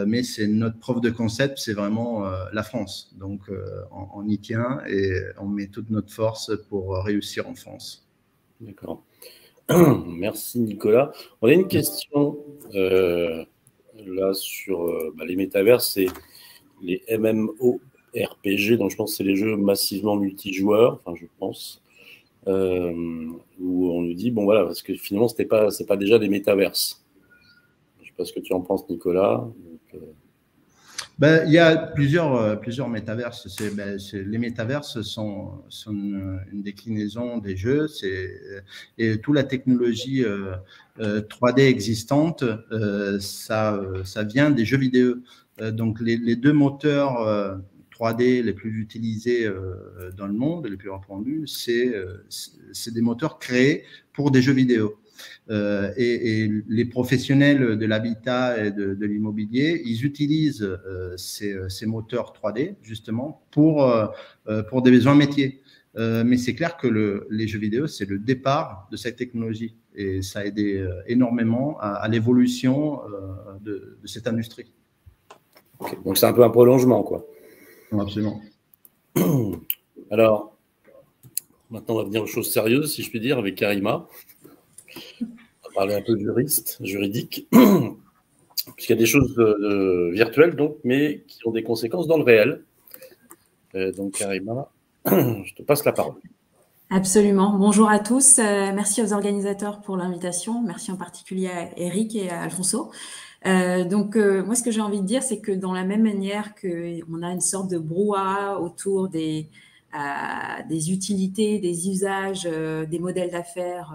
Mais c'est notre preuve de concept, c'est vraiment la France. Donc, on y tient et on met toute notre force pour réussir en France. D'accord. Merci Nicolas. On a une question là sur les métavers, c'est les MMORPG, donc je pense que c'est les jeux massivement multijoueurs, enfin je pense, où on nous dit, bon voilà, parce que finalement, c'est pas déjà des métaverses. Je ne sais pas ce que tu en penses, Nicolas. Il y a plusieurs métaverses. Les métaverses sont une déclinaison des jeux. Et toute la technologie 3D existante, ça vient des jeux vidéo. Donc, les deux moteurs 3D les plus utilisés dans le monde, les plus répandus, c'est des moteurs créés pour des jeux vidéo. Et les professionnels de l'habitat et de l'immobilier, ils utilisent ces moteurs 3D justement pour des besoins métiers. Mais c'est clair que les jeux vidéo, c'est le départ de cette technologie et ça a aidé énormément à l'évolution de cette industrie. Okay. Donc c'est un peu un prolongement, quoi. Absolument. Alors, maintenant on va venir aux choses sérieuses, si je puis dire, avec Karima. On va parler un peu juridique, puisqu'il y a des choses virtuelles, donc, mais qui ont des conséquences dans le réel. Donc, Karima, je te passe la parole. Absolument. Bonjour à tous. Merci aux organisateurs pour l'invitation. Merci en particulier à Eric et à Alfonso. Moi, ce que j'ai envie de dire, c'est que dans la même manière qu'on a une sorte de brouhaha autour des utilités, des usages, des modèles d'affaires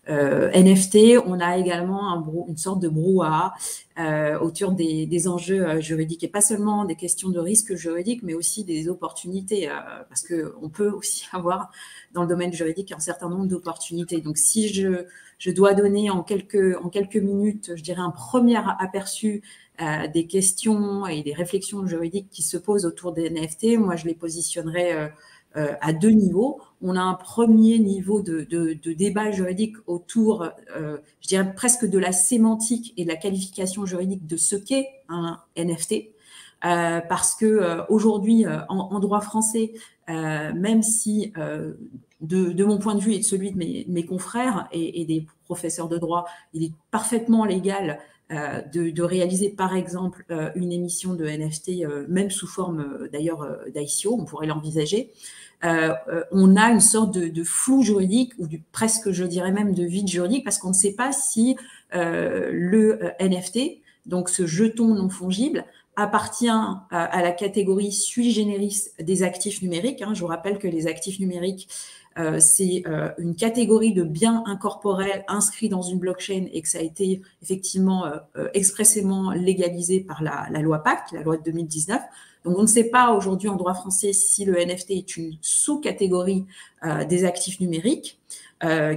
NFT, on a également une sorte de brouhaha autour des enjeux juridiques et pas seulement des questions de risque juridique, mais aussi des opportunités, parce qu'on peut aussi avoir dans le domaine juridique un certain nombre d'opportunités. Donc, si je dois donner en quelques minutes, je dirais, un premier aperçu des questions et des réflexions juridiques qui se posent autour des NFT, moi, je les positionnerais à deux niveaux. On a un premier niveau de débat juridique autour, je dirais presque de la sémantique et de la qualification juridique de ce qu'est un NFT. Parce que aujourd'hui, en droit français, même si de mon point de vue et de celui de mes confrères et des professeurs de droit, il est parfaitement légal de réaliser par exemple une émission de NFT, même sous forme d'ailleurs d'ICO, on pourrait l'envisager. On a une sorte de flou juridique ou presque, je dirais même, de vide juridique, parce qu'on ne sait pas si le NFT, donc ce jeton non fongible, appartient à la catégorie sui generis des actifs numériques. Je vous rappelle que les actifs numériques, c'est une catégorie de biens incorporels inscrits dans une blockchain et que ça a été effectivement expressément légalisé par la loi Pacte, la loi de 2019. Donc, on ne sait pas aujourd'hui en droit français si le NFT est une sous-catégorie des actifs numériques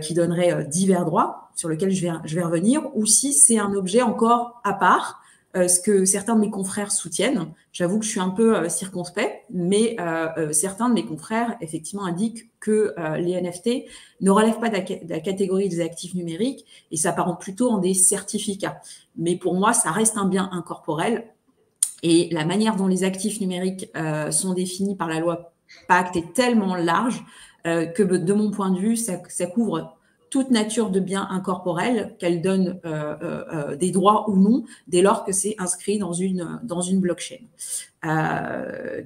qui donnerait divers droits sur lesquels je vais revenir, ou si c'est un objet encore à part, ce que certains de mes confrères soutiennent. J'avoue que je suis un peu circonspect, mais certains de mes confrères, effectivement, indiquent que les NFT ne relèvent pas de la catégorie des actifs numériques et s'apparentent plutôt en des certificats. Mais pour moi, ça reste un bien incorporel. Et la manière dont les actifs numériques sont définis par la loi Pacte est tellement large que, de mon point de vue, ça couvre toute nature de biens incorporels, qu'elle donne des droits ou non, dès lors que c'est inscrit dans une blockchain.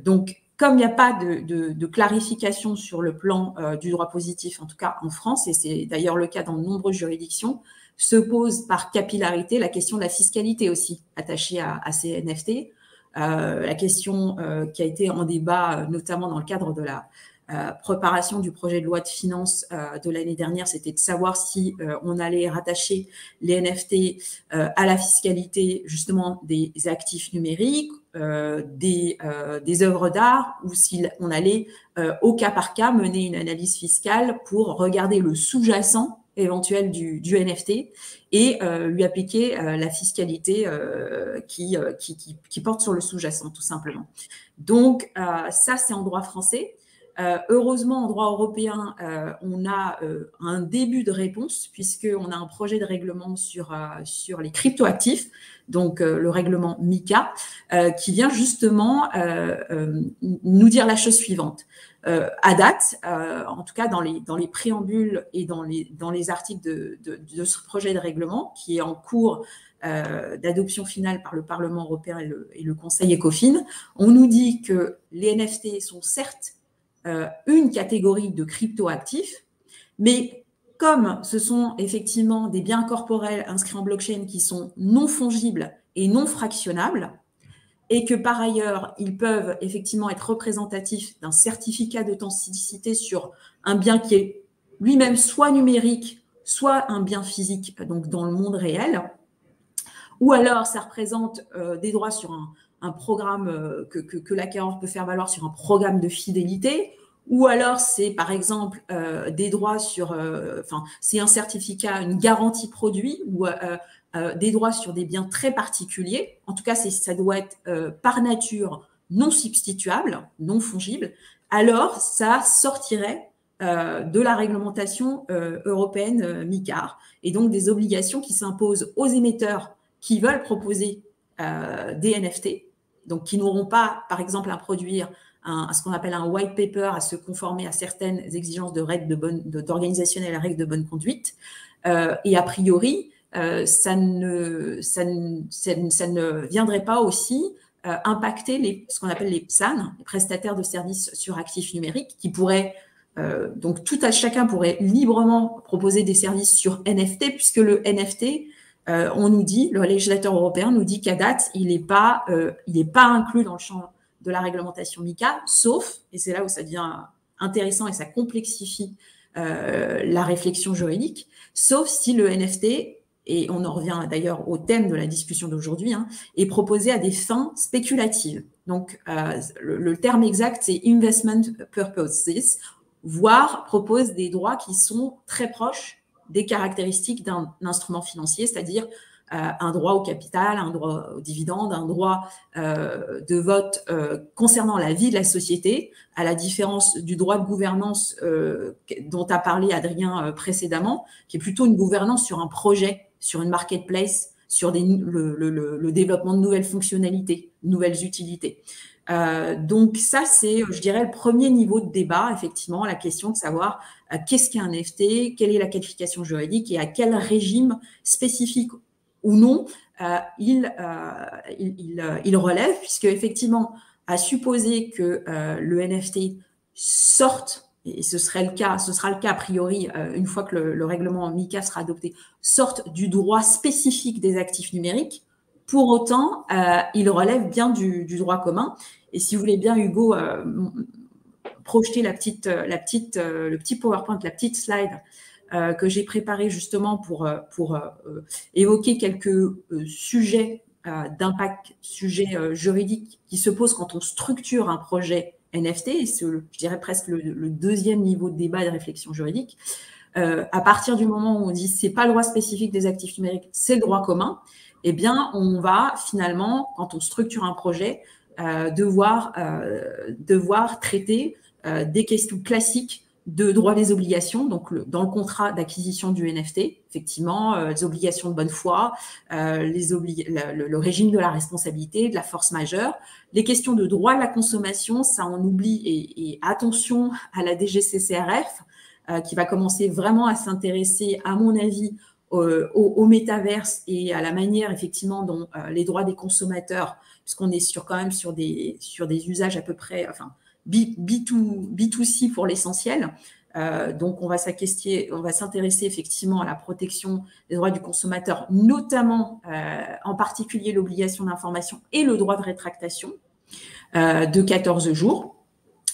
Donc, comme il n'y a pas de clarification sur le plan du droit positif, en tout cas en France, et c'est d'ailleurs le cas dans de nombreuses juridictions, se pose par capillarité la question de la fiscalité aussi attachée à ces NFT. La question qui a été en débat, notamment dans le cadre de la préparation du projet de loi de finances de l'année dernière, c'était de savoir si on allait rattacher les NFT à la fiscalité justement des actifs numériques, des œuvres d'art, ou si on allait au cas par cas mener une analyse fiscale pour regarder le sous-jacent éventuel du NFT et lui appliquer la fiscalité qui porte sur le sous-jacent, tout simplement. Donc, ça, c'est en droit français. Heureusement, en droit européen, on a un début de réponse, puisqu'on a un projet de règlement sur les cryptoactifs, donc le règlement MiCA, qui vient justement nous dire la chose suivante. À date, en tout cas dans les préambules et dans les articles de ce projet de règlement, qui est en cours d'adoption finale par le Parlement européen et le Conseil ECOFIN, on nous dit que les NFT sont certes une catégorie de cryptoactifs, mais comme ce sont effectivement des biens corporels inscrits en blockchain qui sont non fongibles et non fractionnables, et que par ailleurs, ils peuvent effectivement être représentatifs d'un certificat d'authenticité sur un bien qui est lui-même soit numérique, soit un bien physique, donc dans le monde réel, ou alors ça représente des droits sur un programme que l'acquéreur peut faire valoir sur un programme de fidélité, ou alors c'est par exemple des droits sur, c'est un certificat, une garantie produit, ou des droits sur des biens très particuliers. En tout cas, ça doit être par nature non substituable, non fongible. Alors, ça sortirait de la réglementation européenne MiCA, et donc des obligations qui s'imposent aux émetteurs qui veulent proposer des NFT, donc qui n'auront pas, par exemple, à produire ce qu'on appelle un white paper, à se conformer à certaines exigences de règles d'organisationnelles, à règles de bonne conduite. Et a priori, ça ne viendrait pas aussi impacter ce qu'on appelle les PSAN, les prestataires de services sur actifs numériques, qui pourraient, donc chacun pourrait librement proposer des services sur NFT, puisque le NFT, on nous dit, le législateur européen nous dit qu'à date, il n'est pas inclus dans le champ de la réglementation MiCA, sauf, et c'est là où ça devient intéressant et ça complexifie la réflexion juridique, sauf si le NFT, et on en revient d'ailleurs au thème de la discussion d'aujourd'hui, est proposé à des fins spéculatives. Donc, le terme exact, c'est investment purposes, voire propose des droits qui sont très proches des caractéristiques d'un instrument financier, c'est-à-dire un droit au capital, un droit au dividende, un droit de vote concernant la vie de la société, à la différence du droit de gouvernance dont a parlé Adrien précédemment, qui est plutôt une gouvernance sur un projet, sur une marketplace, sur le développement de nouvelles fonctionnalités, nouvelles utilités. Donc ça, c'est, je dirais, le premier niveau de débat, effectivement, la question de savoir qu'est-ce qu'un NFT, quelle est la qualification juridique et à quel régime spécifique ou non il relève, puisque effectivement, à supposer que le NFT sorte, et ce sera le cas a priori une fois que le règlement MiCA sera adopté, sorte du droit spécifique des actifs numériques. Pour autant, il relève bien du droit commun. Et si vous voulez bien, Hugo, projeter le petit PowerPoint, la petite slide que j'ai préparée justement pour évoquer quelques sujets d'impact, sujets juridiques qui se posent quand on structure un projet NFT, et c'est, je dirais, presque le deuxième niveau de débat et de réflexion juridique. À partir du moment où on dit c'est pas le droit spécifique des actifs numériques, c'est le droit commun, eh bien, on va finalement, quand on structure un projet, devoir traiter des questions classiques de droit des obligations, donc dans le contrat d'acquisition du NFT, effectivement, les obligations de bonne foi, le régime de la responsabilité, de la force majeure, les questions de droit de la consommation, ça on oublie, et attention à la DGCCRF, qui va commencer vraiment à s'intéresser, à mon avis, au métaverse et à la manière effectivement dont les droits des consommateurs, puisqu'on est quand même sur des usages à peu près, enfin B2C pour l'essentiel. Donc on va s'intéresser effectivement à la protection des droits du consommateur, notamment en particulier l'obligation d'information et le droit de rétractation de 14 jours.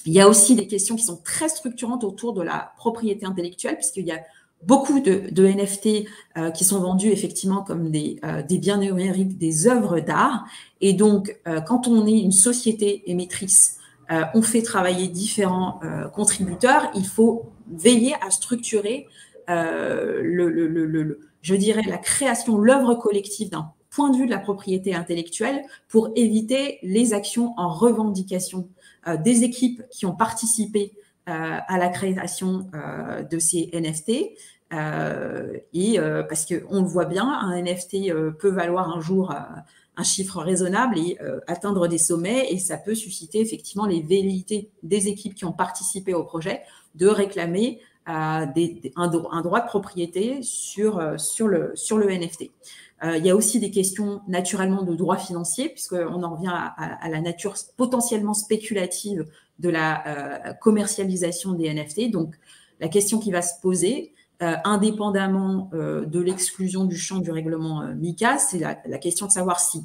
Il y a aussi des questions qui sont très structurantes autour de la propriété intellectuelle, puisqu'il y a beaucoup de NFT qui sont vendus effectivement comme des biens numériques, des œuvres d'art. Et donc, quand on est une société émettrice, on fait travailler différents contributeurs. Il faut veiller à structurer, je dirais, la création, l'œuvre collective d'un point de vue de la propriété intellectuelle pour éviter les actions en revendication des équipes qui ont participé à la création de ces NFT. Parce qu'on le voit bien, un NFT peut valoir un jour un chiffre raisonnable et atteindre des sommets, et ça peut susciter effectivement les velléités des équipes qui ont participé au projet de réclamer un droit de propriété sur le NFT. Il y a aussi des questions naturellement de droit financier, puisqu'on en revient à la nature potentiellement spéculative de la commercialisation des NFT. Donc, la question qui va se poser, indépendamment de l'exclusion du champ du règlement MiCA, c'est la question de savoir si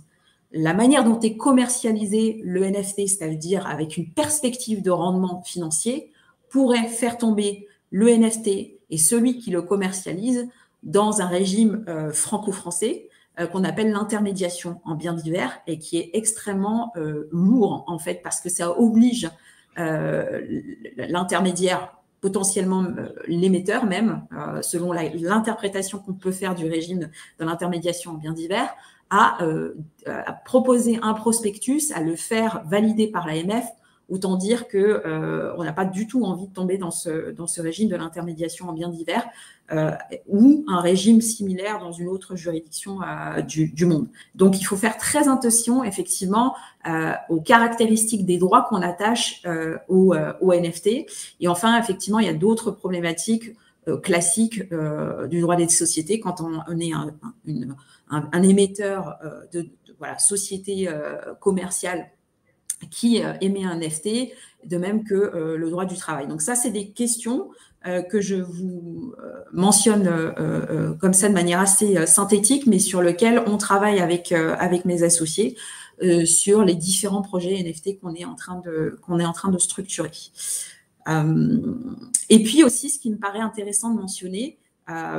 la manière dont est commercialisé le NFT, c'est-à-dire avec une perspective de rendement financier, pourrait faire tomber le NFT et celui qui le commercialise dans un régime franco-français qu'on appelle l'intermédiation en biens divers, et qui est extrêmement lourd en fait, parce que ça oblige l'intermédiaire, potentiellement l'émetteur même, selon l'interprétation qu'on peut faire du régime de l'intermédiation en biens divers, à proposer un prospectus, à le faire valider par l'AMF. Autant dire qu'on n'a pas du tout envie de tomber dans ce régime de l'intermédiation en biens divers ou un régime similaire dans une autre juridiction du monde. Donc, il faut faire très attention, effectivement, aux caractéristiques des droits qu'on attache au NFT. Et enfin, effectivement, il y a d'autres problématiques classiques du droit des sociétés quand on est un émetteur de société commerciale qui émet un NFT, de même que le droit du travail. Donc ça, c'est des questions que je vous mentionne comme ça de manière assez synthétique, mais sur lesquelles on travaille avec mes associés sur les différents projets NFT qu'on est en train de structurer. Et puis aussi, ce qui me paraît intéressant de mentionner,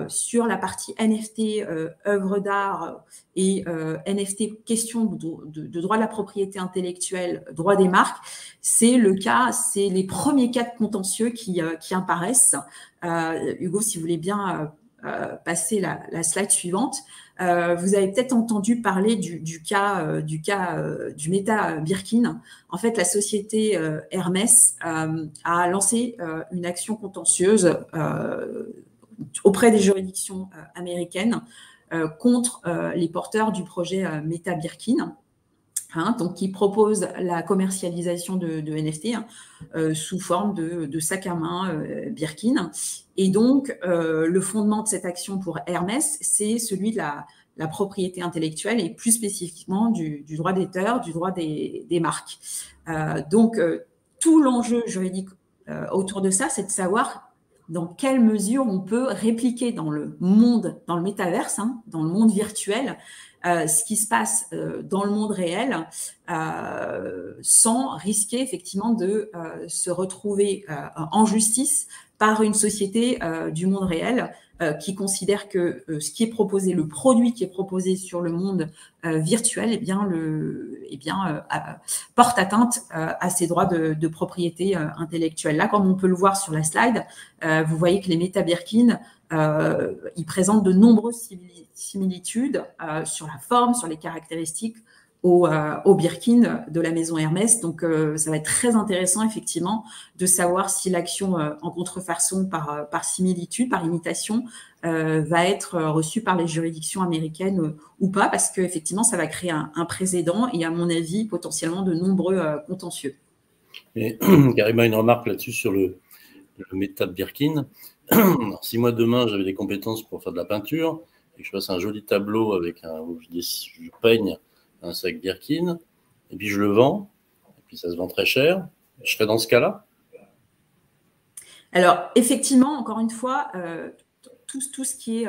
sur la partie NFT, œuvres d'art et NFT, question de droit de la propriété intellectuelle, droit des marques, c'est les premiers cas de contentieux qui apparaissent. Hugo, si vous voulez bien passer la slide suivante. Vous avez peut-être entendu parler du cas du Meta Birkin. En fait, la société Hermès a lancé une action contentieuse auprès des juridictions américaines contre les porteurs du projet Meta Birkin. Donc, qui propose la commercialisation de NFT sous forme de sac à main Birkin. Et donc, le fondement de cette action pour Hermès, c'est celui de la propriété intellectuelle et plus spécifiquement du droit d'auteur, du droit des marques. Donc, tout l'enjeu juridique autour de ça, c'est de savoir dans quelle mesure on peut répliquer dans le monde, dans le métaverse, dans le monde virtuel, ce qui se passe dans le monde réel sans risquer effectivement de se retrouver en justice par une société du monde réel qui considère que ce qui est proposé, le produit qui est proposé sur le monde virtuel, porte atteinte à ses droits de propriété intellectuelle. Là, comme on peut le voir sur la slide, vous voyez que les Meta Birkin, ils présentent de nombreuses similitudes sur la forme, sur les caractéristiques au Birkin de la maison Hermès. Donc, ça va être très intéressant, effectivement, de savoir si l'action en contrefaçon par similitude, par imitation, va être reçue par les juridictions américaines ou pas, parce qu'effectivement, ça va créer un précédent et, à mon avis, potentiellement de nombreux contentieux. Et carrément une remarque là-dessus sur le Meta Birkin. Alors, si moi, demain, j'avais des compétences pour faire de la peinture et que je fasse un joli tableau avec où je peigne un sac Birkin, et puis je le vends, et puis ça se vend très cher, je serais dans ce cas-là? Alors, effectivement, encore une fois, tout ce qui est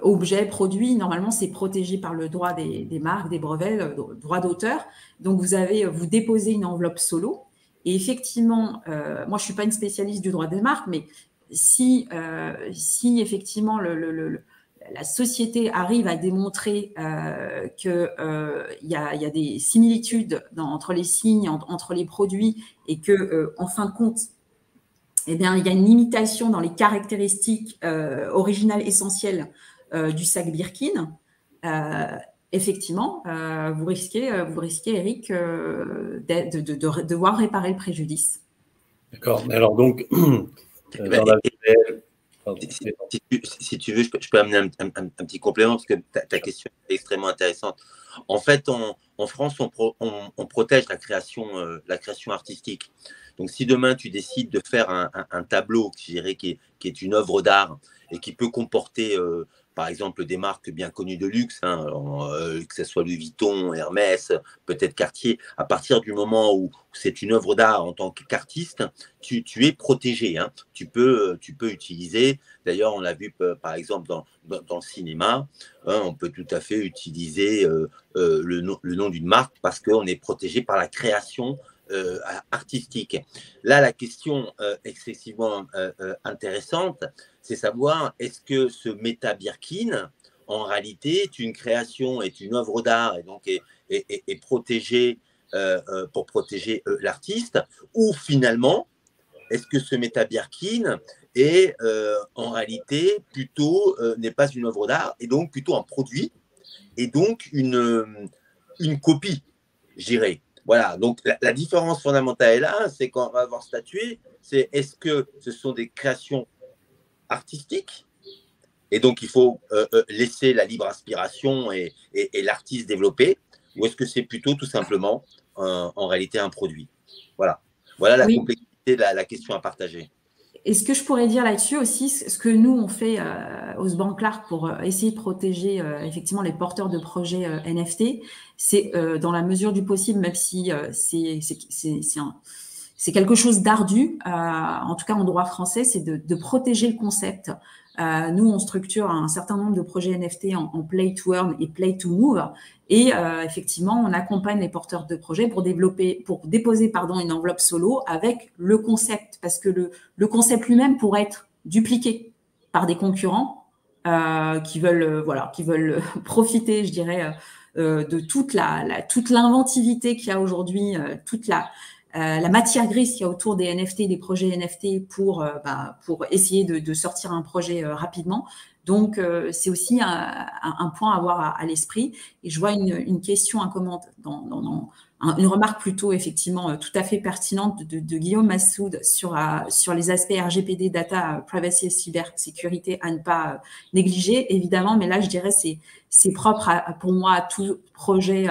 objet, produit, normalement, c'est protégé par le droit des marques, des brevets, le droit d'auteur. Donc, vous déposez une enveloppe solo. Et effectivement, moi, je ne suis pas une spécialiste du droit des marques, mais si effectivement la société arrive à démontrer qu'il y a des similitudes entre les signes, entre les produits, et que, en fin de compte, eh bien, il y a une limitation dans les caractéristiques originales essentielles du sac Birkin, effectivement, vous risquez, Eric, de devoir réparer le préjudice. D'accord. Alors donc, dans la si tu veux, je peux amener un petit complément parce que ta question est extrêmement intéressante. En fait, en France, on protège la création artistique. Donc, si demain tu décides de faire un tableau, je dirais, qui est une œuvre d'art et qui peut comporter, par exemple, des marques bien connues de luxe, que ce soit Louis Vuitton, Hermès, peut-être Cartier, à partir du moment où c'est une œuvre d'art en tant qu'artiste, tu es protégé. Tu peux utiliser, d'ailleurs, on l'a vu par exemple dans le cinéma, on peut tout à fait utiliser le nom d'une marque parce qu'on est protégé par la création artistique. Là, la question excessivement intéressante, c'est savoir est-ce que ce Meta Birkin, en réalité, est une création, est une œuvre d'art et donc est protégée pour protéger l'artiste, ou finalement, est-ce que ce Meta Birkin est en réalité plutôt n'est pas une œuvre d'art et donc plutôt un produit et donc une copie, je dirais. Voilà, donc la différence fondamentale est là, c'est qu'on va avoir statué, c'est est-ce que ce sont des créations artistiques et donc il faut laisser la libre inspiration et l'artiste développer, ou est-ce que c'est plutôt tout simplement en réalité un produit? Voilà la complexité de la question à partager. Et ce que je pourrais dire là-dessus aussi, ce que nous, on fait au Sbank Clark pour essayer de protéger effectivement les porteurs de projets NFT, c'est dans la mesure du possible, même si c'est quelque chose d'ardu, en tout cas en droit français, c'est de protéger le concept. Nous, on structure un certain nombre de projets NFT en play to earn et play to move. Et effectivement, on accompagne les porteurs de projets pour déposer une enveloppe solo avec le concept, parce que le concept lui-même pourrait être dupliqué par des concurrents qui veulent profiter, je dirais, de toute l'inventivité qu'il y a aujourd'hui, toute la matière grise qu'il y a autour des NFT, des projets NFT pour essayer de sortir un projet rapidement. Donc, c'est aussi un point à avoir à l'esprit. Et je vois une question, un commentaire, une remarque plutôt effectivement tout à fait pertinente de Guillaume Massoud sur les aspects RGPD, data, privacy et cybersécurité à ne pas négliger, évidemment. Mais là, je dirais c'est propre pour moi à tout projet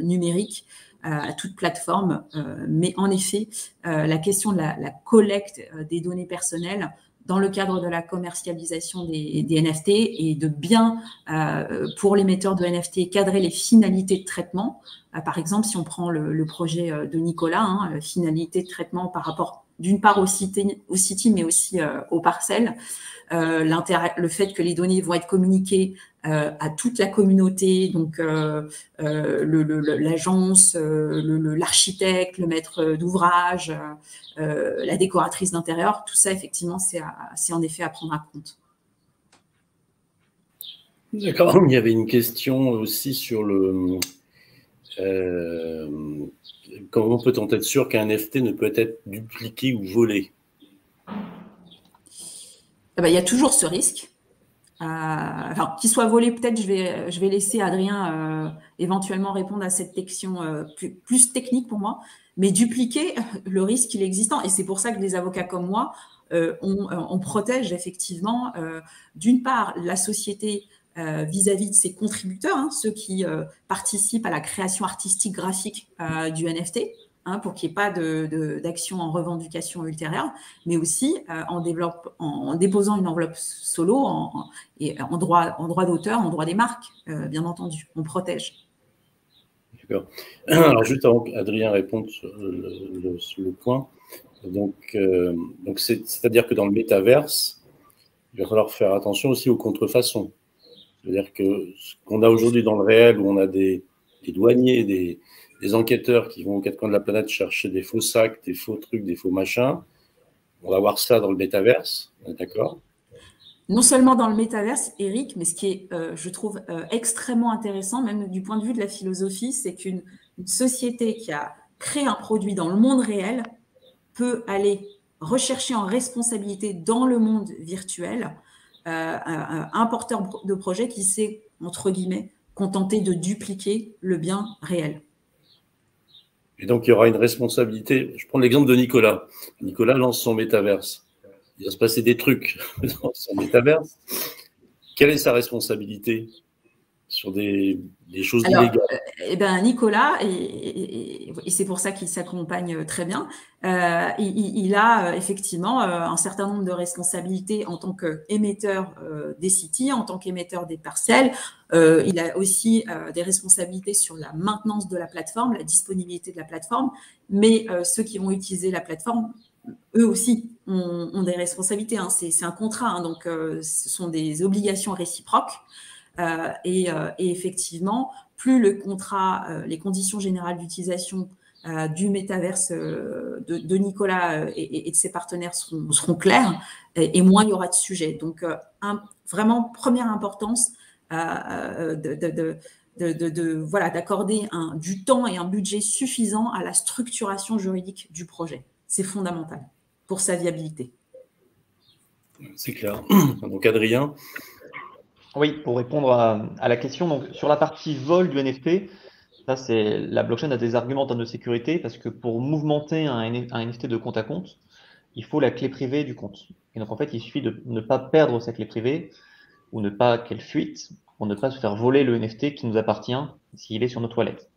numérique, à toute plateforme. Mais en effet, la question de la collecte des données personnelles dans le cadre de la commercialisation des NFT et de bien, pour l'émetteur de NFT, cadrer les finalités de traitement. Par exemple, si on prend le projet de Nicolas, finalité de traitement par rapport d'une part au city, mais aussi aux parcelles, le fait que les données vont être communiquées à toute la communauté, donc l'agence, l'architecte, le maître d'ouvrage, la décoratrice d'intérieur, tout ça, effectivement, c'est en effet à prendre en compte. D'accord. Il y avait une question aussi sur comment peut-on être sûr qu'un NFT ne peut être dupliqué ou volé? Il y a toujours ce risque. Enfin, qu'il soit volé, peut-être je vais laisser Adrien éventuellement répondre à cette question plus technique pour moi, mais dupliquer, le risque il est existant, et c'est pour ça que les avocats comme moi, on protège effectivement d'une part la société vis-à-vis de ses contributeurs, ceux qui participent à la création artistique graphique du NFT, pour qu'il n'y ait pas d'action en revendication ultérieure, mais aussi en déposant une enveloppe solo en droit d'auteur, en droit des marques, bien entendu. On protège. D'accord. Alors, juste avant qu'Adrien réponde sur le point, donc c'est-à-dire que dans le métaverse, il va falloir faire attention aussi aux contrefaçons. C'est-à-dire que ce qu'on a aujourd'hui dans le réel, où on a des douaniers, des enquêteurs qui vont aux quatre coins de la planète chercher des faux sacs, des faux trucs, des faux machins, on va voir ça dans le métaverse, d'accord? Non seulement dans le métaverse, Eric, mais ce qui est, je trouve, extrêmement intéressant, même du point de vue de la philosophie, c'est qu'une société qui a créé un produit dans le monde réel peut aller rechercher en responsabilité dans le monde virtuel un porteur de projet qui s'est, entre guillemets, contenté de dupliquer le bien réel. Et donc, il y aura une responsabilité. Je prends l'exemple de Nicolas. Nicolas lance son métaverse. Il va se passer des trucs dans son métaverse. Quelle est sa responsabilité sur des choses illégales? Nicolas, et c'est pour ça qu'il s'accompagne très bien, il a effectivement un certain nombre de responsabilités en tant qu'émetteur des cities, en tant qu'émetteur des parcelles. Il a aussi des responsabilités sur la maintenance de la plateforme, la disponibilité de la plateforme, mais ceux qui vont utiliser la plateforme, eux aussi ont des responsabilités. C'est un contrat, donc ce sont des obligations réciproques. Et effectivement, plus le contrat, les conditions générales d'utilisation du métaverse de Nicolas et de ses partenaires seront clairs, et moins il y aura de sujets. Donc, vraiment, première importance d'accorder du temps et un budget suffisant à la structuration juridique du projet. C'est fondamental pour sa viabilité. C'est clair. Donc, Adrien. Oui, pour répondre à la question, donc sur la partie vol du NFT, la blockchain a des arguments en termes de sécurité parce que pour mouvementer un NFT de compte à compte, il faut la clé privée du compte. Et donc en fait, il suffit de ne pas perdre sa clé privée ou ne pas qu'elle fuite pour ne pas se faire voler le NFT qui nous appartient s'il est sur nos toilettes.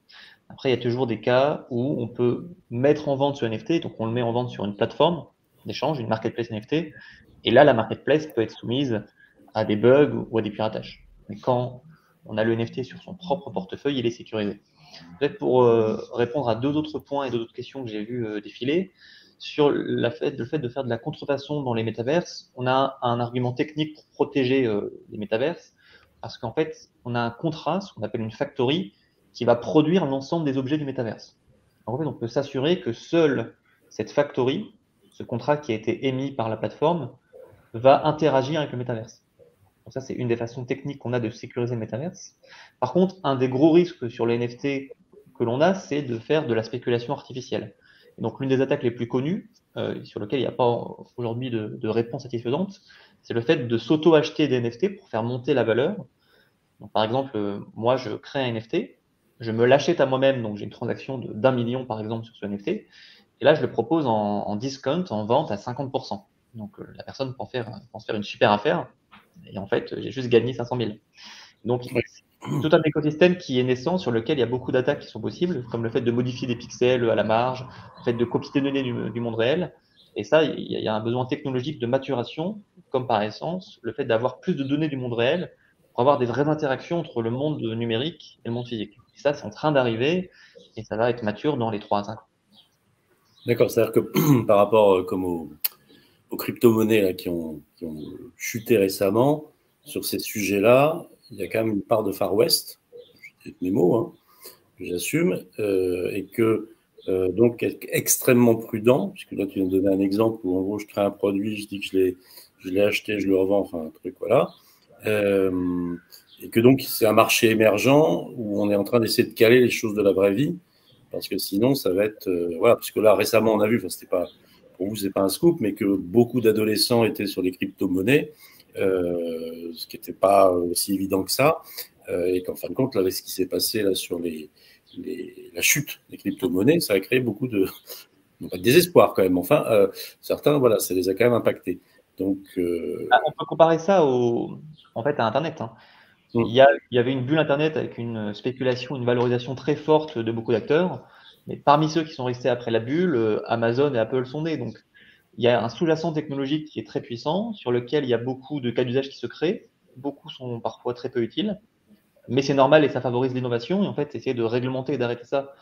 Après, il y a toujours des cas où on peut mettre en vente ce NFT, donc on le met en vente sur une plateforme d'échange, une marketplace NFT, et là, la marketplace peut être soumise à des bugs ou à des piratages. Mais quand on a le NFT sur son propre portefeuille, il est sécurisé. Peut-être pour répondre à deux autres points et deux autres questions que j'ai vues défiler, sur le fait de faire de la contrefaçon dans les métaverses, on a un argument technique pour protéger les métaverses, parce qu'en fait, on a un contrat, ce qu'on appelle une factory, qui va produire l'ensemble des objets du métaverse. En fait, on peut s'assurer que seule cette factory, ce contrat qui a été émis par la plateforme, va interagir avec le métaverse. Donc ça, c'est une des façons techniques qu'on a de sécuriser le métaverse. Par contre, un des gros risques sur les NFT que l'on a, c'est de faire de la spéculation artificielle. Et donc, l'une des attaques les plus connues, sur lesquelles il n'y a pas aujourd'hui de réponse satisfaisante, c'est le fait de s'auto-acheter des NFT pour faire monter la valeur. Donc, par exemple, moi, je crée un NFT, je me l'achète à moi-même, donc j'ai une transaction d'1 million, par exemple, sur ce NFT, et là, je le propose en discount, en vente à 50%. Donc, la personne pense faire une super affaire, et en fait, j'ai juste gagné 500 000. Donc, tout un écosystème qui est naissant, sur lequel il y a beaucoup d'attaques qui sont possibles, comme le fait de modifier des pixels à la marge, le fait de copier des données du monde réel. Et ça, il y a un besoin technologique de maturation, comme par essence, le fait d'avoir plus de données du monde réel pour avoir des vraies interactions entre le monde numérique et le monde physique. Et ça, c'est en train d'arriver, et ça va être mature dans les 3 à 5 ans. D'accord, c'est-à-dire que par rapport comme aux crypto-monnaies là, qui ont chuté récemment, sur ces sujets-là, il y a quand même une part de Far West, c'est mes mots, hein, que j'assume, et que donc être extrêmement prudent, puisque là tu viens de donner un exemple où en gros je crée un produit, je dis que je l'ai acheté, je le revends, enfin un truc, voilà. Et que donc c'est un marché émergent où on est en train d'essayer de caler les choses de la vraie vie, parce que sinon ça va être voilà, parce que là récemment on a vu, enfin c'était pas pour vous c'est pas un scoop, mais que beaucoup d'adolescents étaient sur les crypto-monnaies, ce qui n'était pas aussi évident que ça, et qu'en fin de compte là, ce qui s'est passé là sur la chute des crypto-monnaies, ça a créé beaucoup de désespoir quand même. Enfin, certains, voilà, ça les a quand même impactés. Donc, on peut comparer ça en fait, à Internet. Hein. Il y avait une bulle Internet avec une spéculation, une valorisation très forte de beaucoup d'acteurs. Mais parmi ceux qui sont restés après la bulle, Amazon et Apple sont nés. Donc, il y a un sous-jacent technologique qui est très puissant, sur lequel il y a beaucoup de cas d'usage qui se créent. Beaucoup sont parfois très peu utiles. Mais c'est normal et ça favorise l'innovation. Et en fait, essayer de réglementer et d'arrêter ça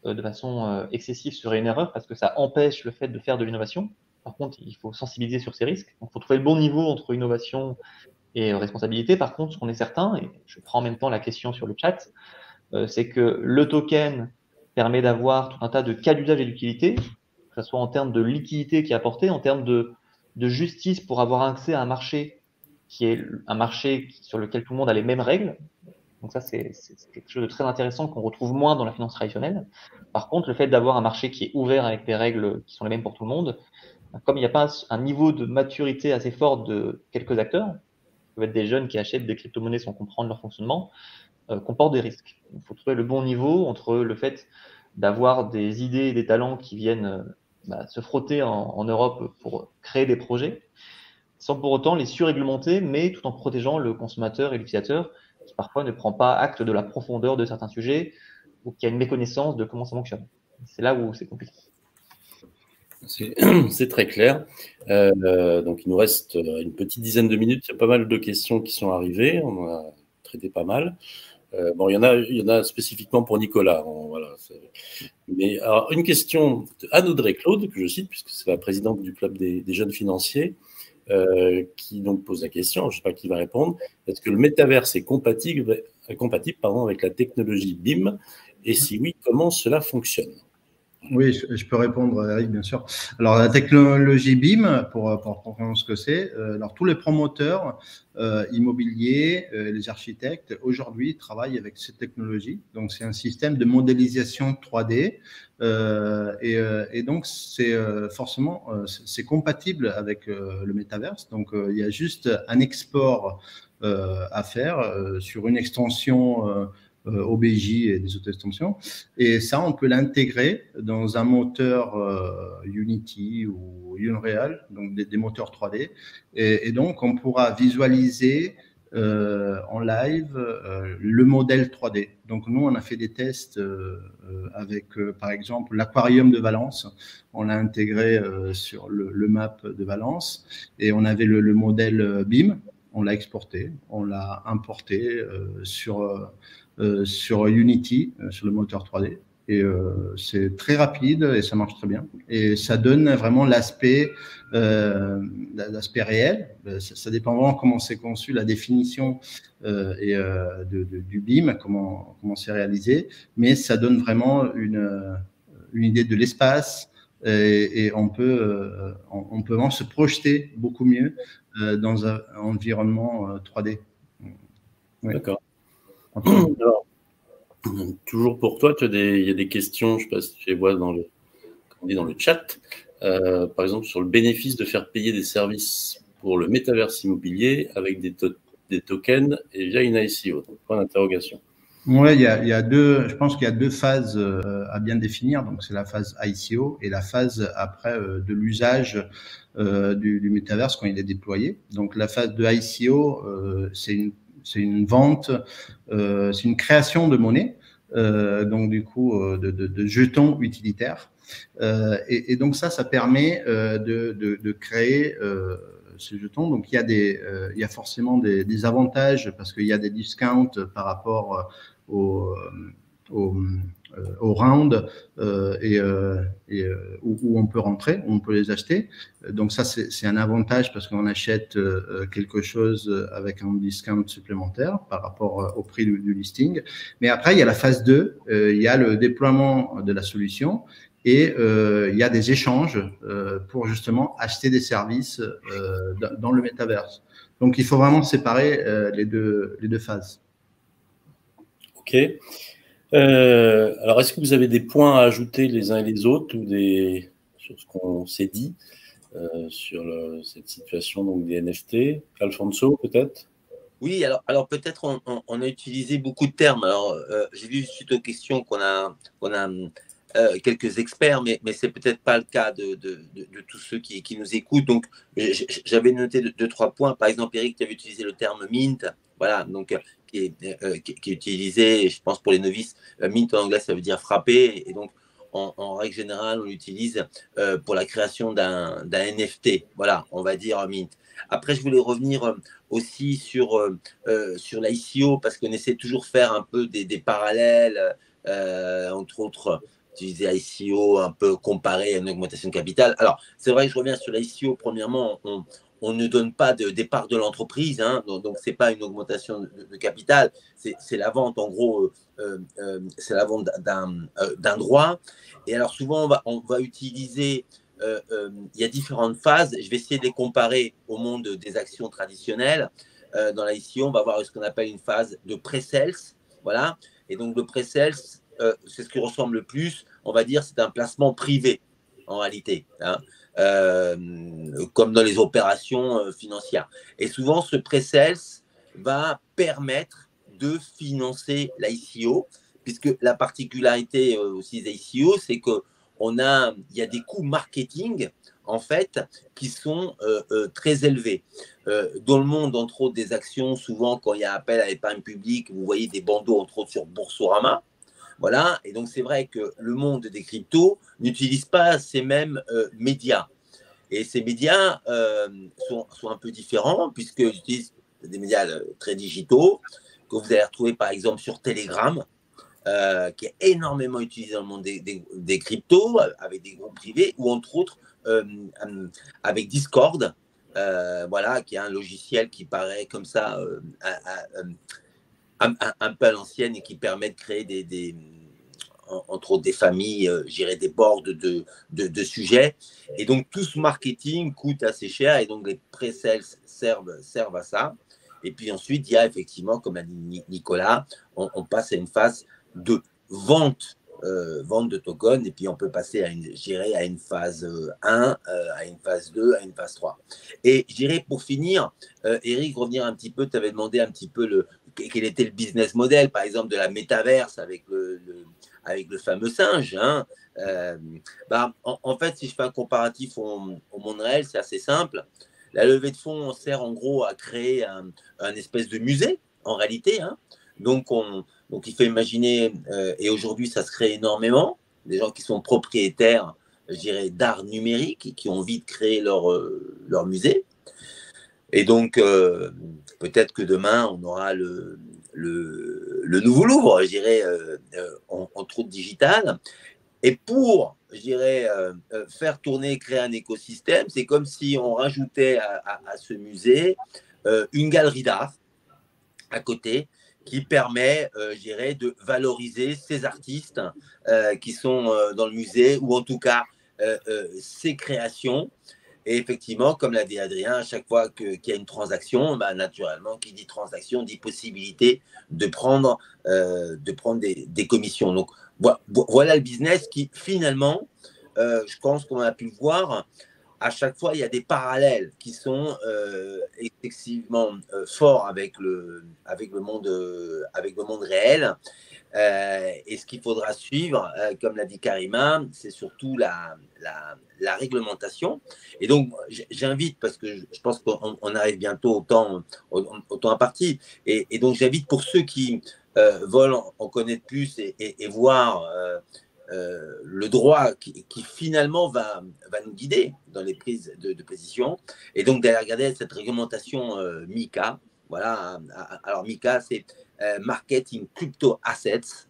de façon excessive serait une erreur parce que ça empêche le fait de faire de l'innovation. Par contre, il faut sensibiliser sur ces risques. Donc, il faut trouver le bon niveau entre innovation et responsabilité. Par contre, ce qu'on est certain, et je prends en même temps la question sur le chat, c'est que le token permet d'avoir tout un tas de cas d'usage et d'utilité, que ce soit en termes de liquidité qui est apportée, en termes de justice pour avoir accès à un marché qui est un marché sur lequel tout le monde a les mêmes règles. Donc ça, c'est quelque chose de très intéressant qu'on retrouve moins dans la finance traditionnelle. Par contre, le fait d'avoir un marché qui est ouvert avec des règles qui sont les mêmes pour tout le monde, comme il n'y a pas un niveau de maturité assez fort de quelques acteurs, peut être des jeunes qui achètent des crypto-monnaies sans comprendre leur fonctionnement, comporte des risques. Il faut trouver le bon niveau entre le fait d'avoir des idées et des talents qui viennent se frotter en Europe pour créer des projets, sans pour autant les surréglementer, mais tout en protégeant le consommateur et l'utilisateur qui parfois ne prend pas acte de la profondeur de certains sujets ou qui a une méconnaissance de comment ça fonctionne. C'est là où c'est compliqué. C'est très clair. Donc, il nous reste une petite dizaine de minutes. Il y a pas mal de questions qui sont arrivées. On en a traité pas mal. Bon, il y en a spécifiquement pour Nicolas. Voilà. Mais alors, une question d'Anne Audrey Claude, que je cite, puisque c'est la présidente du club des jeunes financiers, qui donc pose la question, je ne sais pas qui va répondre, est-ce que le métaverse est compatible avec la technologie BIM? Et si oui, comment cela fonctionne? Oui, je peux répondre, Eric, bien sûr. Alors, la technologie BIM, pour comprendre ce que c'est, alors tous les promoteurs immobiliers, les architectes, aujourd'hui, travaillent avec cette technologie. Donc, c'est un système de modélisation 3D. Et donc, c'est forcément, c'est compatible avec le métaverse. Donc, il y a juste un export à faire sur une extension OBJ et des auto-extensions. Et ça, on peut l'intégrer dans un moteur Unity ou Unreal, donc des moteurs 3D. Et donc, on pourra visualiser en live le modèle 3D. Donc, nous, on a fait des tests avec, par exemple, l'aquarium de Valence. On l'a intégré sur le map de Valence et on avait le modèle BIM. On l'a exporté, on l'a importé sur Unity, sur le moteur 3D. Et c'est très rapide et ça marche très bien. Et ça donne vraiment l'aspect réel. Ça dépend vraiment comment c'est conçu, la définition du BIM, comment c'est réalisé. Mais ça donne vraiment une idée de l'espace et on peut vraiment se projeter beaucoup mieux dans un environnement 3D. Ouais. D'accord. Alors, toujours pour toi, il y a des questions, je ne sais pas si tu les vois dans le on dit dans le chat, par exemple sur le bénéfice de faire payer des services pour le métaverse immobilier avec des tokens et via une ICO. Donc, point d'interrogation. Oui, il y a deux, je pense qu'il y a deux phases à bien définir. Donc, c'est la phase ICO et la phase après de l'usage du métaverse quand il est déployé. Donc, la phase de ICO, c'est une vente, c'est une création de monnaie, donc du coup de jetons utilitaires. Et donc ça permet de créer ces jetons. Donc il y a forcément des avantages parce qu'il y a des discounts par rapport au round où on peut rentrer, où on peut les acheter. Donc ça, c'est un avantage parce qu'on achète quelque chose avec un discount supplémentaire par rapport au prix du listing. Mais après, il y a la phase 2, il y a le déploiement de la solution et il y a des échanges pour justement acheter des services dans le métaverse. Donc, il faut vraiment séparer les deux phases. OK. Alors, est-ce que vous avez des points à ajouter les uns et les autres sur ce qu'on s'est dit sur cette situation donc, des NFT? Alfonso, peut-être? Oui, alors peut-être on a utilisé beaucoup de termes. Alors, j'ai vu suite aux questions qu'on a quelques experts, mais c'est peut-être pas le cas de tous ceux qui nous écoutent. Donc, j'avais noté deux, trois points. Par exemple, Eric, tu avais utilisé le terme mint, voilà, donc qui est utilisé, je pense pour les novices, mint en anglais ça veut dire frapper, et donc en règle générale on l'utilise pour la création d'un NFT, voilà, on va dire mint. Après, je voulais revenir aussi sur l'ICO parce qu'on essaie toujours de faire un peu des parallèles, entre autres utiliser ICO un peu comparé à une augmentation de capital. Alors, c'est vrai que je reviens sur l'ICO. Premièrement, on ne donne pas de départ de l'entreprise, hein, donc ce n'est pas une augmentation de capital, c'est la vente, en gros, c'est la vente d'un droit. Et alors, souvent, on va utiliser, il y a différentes phases, je vais essayer de les comparer au monde des actions traditionnelles. Dans l'ICO, on va avoir ce qu'on appelle une phase de pré-sales, voilà, et donc le pré-sales, c'est ce qui ressemble le plus, on va dire, c'est un placement privé en réalité, hein, comme dans les opérations financières. Et souvent, ce pré-sales va permettre de financer l'ICO, puisque la particularité aussi des ICO, c'est qu'il y a des coûts marketing en fait qui sont très élevés. Dans le monde, entre autres, des actions, souvent quand il y a appel à l'épargne publique, vous voyez des bandeaux, entre autres, sur Boursorama. Voilà, et donc c'est vrai que le monde des cryptos n'utilise pas ces mêmes médias. Et ces médias sont un peu différents puisqu'ils utilisent des médias très digitaux que vous allez retrouver par exemple sur Telegram, qui est énormément utilisé dans le monde des cryptos avec des groupes privés ou entre autres avec Discord, voilà, qui est un logiciel qui paraît comme ça un peu à l'ancienne et qui permet de créer entre autres des familles, j'irais des boards de sujets. Et donc, tout ce marketing coûte assez cher et donc les pré-sales servent à ça. Et puis ensuite, il y a effectivement, comme l'a dit Nicolas, on passe à une phase de vente de tokens et puis on peut passer à une phase 1, à une phase 2, à une phase 3. Et je dirais pour finir, Eric, revenir un petit peu, tu avais demandé un petit peu quel était le business model, par exemple, de la métaverse avec le fameux singe. Hein. En fait, si je fais un comparatif au monde réel, c'est assez simple. La levée de fonds sert en gros à créer un espèce de musée, en réalité. Hein. Donc, il faut imaginer, et aujourd'hui, ça se crée énormément, des gens qui sont propriétaires, je dirais, d'art numérique et qui ont envie de créer leur musée. Et donc, peut-être que demain, on aura le nouveau Louvre, je dirais, entre autres digital. Et pour, je dirais, faire tourner, créer un écosystème, c'est comme si on rajoutait à ce musée une galerie d'art à côté qui permet, je dirais, de valoriser ces artistes qui sont dans le musée ou en tout cas ces créations. Et effectivement, comme l'a dit Adrien, à chaque fois qu'il y a une transaction, naturellement, qui dit transaction, dit possibilité de prendre des commissions. Donc, voilà le business qui, finalement, je pense qu'on a pu le voir, à chaque fois, il y a des parallèles qui sont excessivement forts avec le monde réel. Et ce qu'il faudra suivre, comme l'a dit Karima, c'est surtout la réglementation. Et donc, j'invite, parce que je pense qu'on arrive bientôt au temps imparti, et donc j'invite pour ceux qui veulent en connaître plus et voir le droit qui finalement va nous guider dans les prises de position, et donc d'aller regarder cette réglementation MiCA. Voilà, alors MiCA, c'est Marketing Crypto Assets.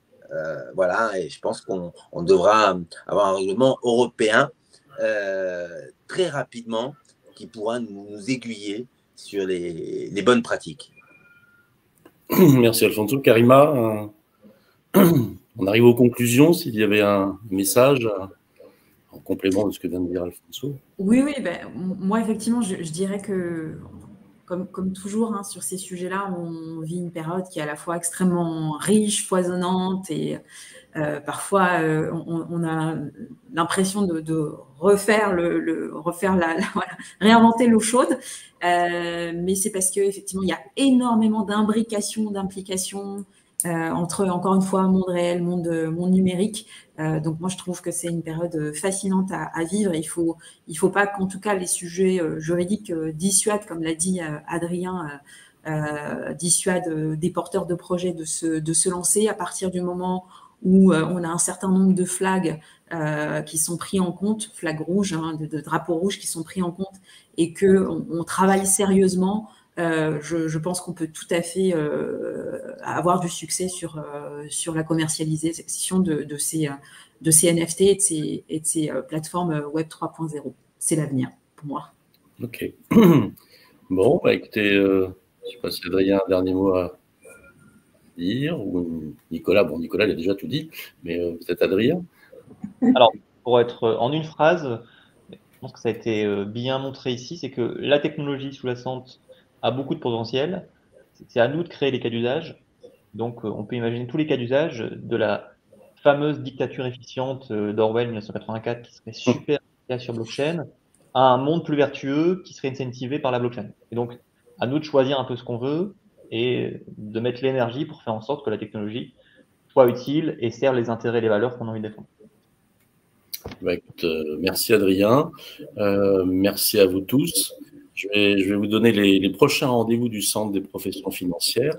Voilà, et je pense qu'on devra avoir un règlement européen très rapidement qui pourra nous aiguiller sur les bonnes pratiques. Merci Alfonso. Karima, on arrive aux conclusions, s'il y avait un message en complément de ce que vient de dire Alfonso. Oui, ben, moi effectivement, je dirais que comme toujours, hein, sur ces sujets-là, on vit une période qui est à la fois extrêmement riche, foisonnante, et parfois on a l'impression de refaire voilà, réinventer l'eau chaude, mais c'est parce qu'effectivement, il y a énormément d'imbrications, d'implications entre, encore une fois, monde réel, monde numérique. Donc moi, je trouve que c'est une période fascinante à vivre. Il faut pas qu'en tout cas les sujets juridiques dissuadent, comme l'a dit Adrien, dissuadent des porteurs de projets de se lancer à partir du moment où on a un certain nombre de flags qui sont pris en compte, flags rouges, hein, de drapeaux rouges qui sont pris en compte, et qu'on travaille sérieusement. Je pense qu'on peut tout à fait avoir du succès sur la commercialisation de ces NFT et de ces plateformes Web 3.0. C'est l'avenir pour moi. Ok. Bon, bah écoutez, je ne sais pas si Adrien a un dernier mot à dire, ou Nicolas. Bon, Nicolas, il a déjà tout dit, mais peut-être Adrien. Alors, pour être en une phrase, je pense que ça a été bien montré ici, c'est que la technologie sous-jacente a beaucoup de potentiel. C'est à nous de créer les cas d'usage. Donc, on peut imaginer tous les cas d'usage, de la fameuse dictature efficiente d'Orwell 1984 qui serait super efficace sur blockchain, à un monde plus vertueux qui serait incentivé par la blockchain. Et donc, à nous de choisir un peu ce qu'on veut et de mettre l'énergie pour faire en sorte que la technologie soit utile et serve les intérêts et les valeurs qu'on a envie de défendre. Bah, écoute, merci Adrien, merci à vous tous. Je vais vous donner les prochains rendez-vous du Centre des professions financières.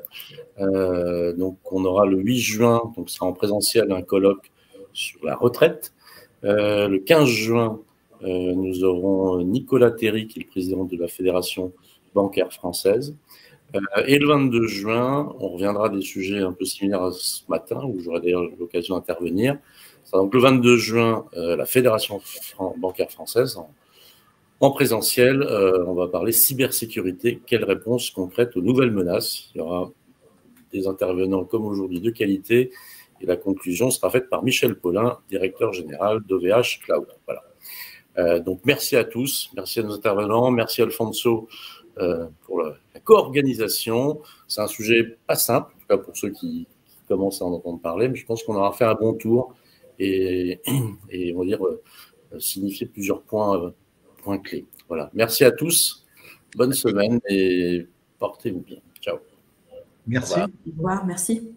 Donc, on aura le 8 juin, donc ce sera en présentiel, un colloque sur la retraite. Le 15 juin, nous aurons Nicolas Terry, qui est le président de la Fédération bancaire française. Et le 22 juin, on reviendra des sujets un peu similaires à ce matin, où j'aurai d'ailleurs l'occasion d'intervenir. Donc, le 22 juin, la Fédération bancaire française, en présentiel, on va parler cybersécurité. Quelle réponse concrète aux nouvelles menaces? Il y aura des intervenants comme aujourd'hui de qualité, et la conclusion sera faite par Michel Paulin, directeur général d'OVH Cloud. Voilà. Donc, merci à tous, merci à nos intervenants, merci Alfonso pour la co-organisation. C'est un sujet pas simple, en tout cas pour ceux qui commencent à en entendre parler, mais je pense qu'on aura fait un bon tour et on va dire signifier plusieurs points clés. Voilà. Merci à tous, bonne semaine et portez-vous bien. Ciao. Merci. Au revoir, merci.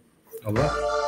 Au revoir.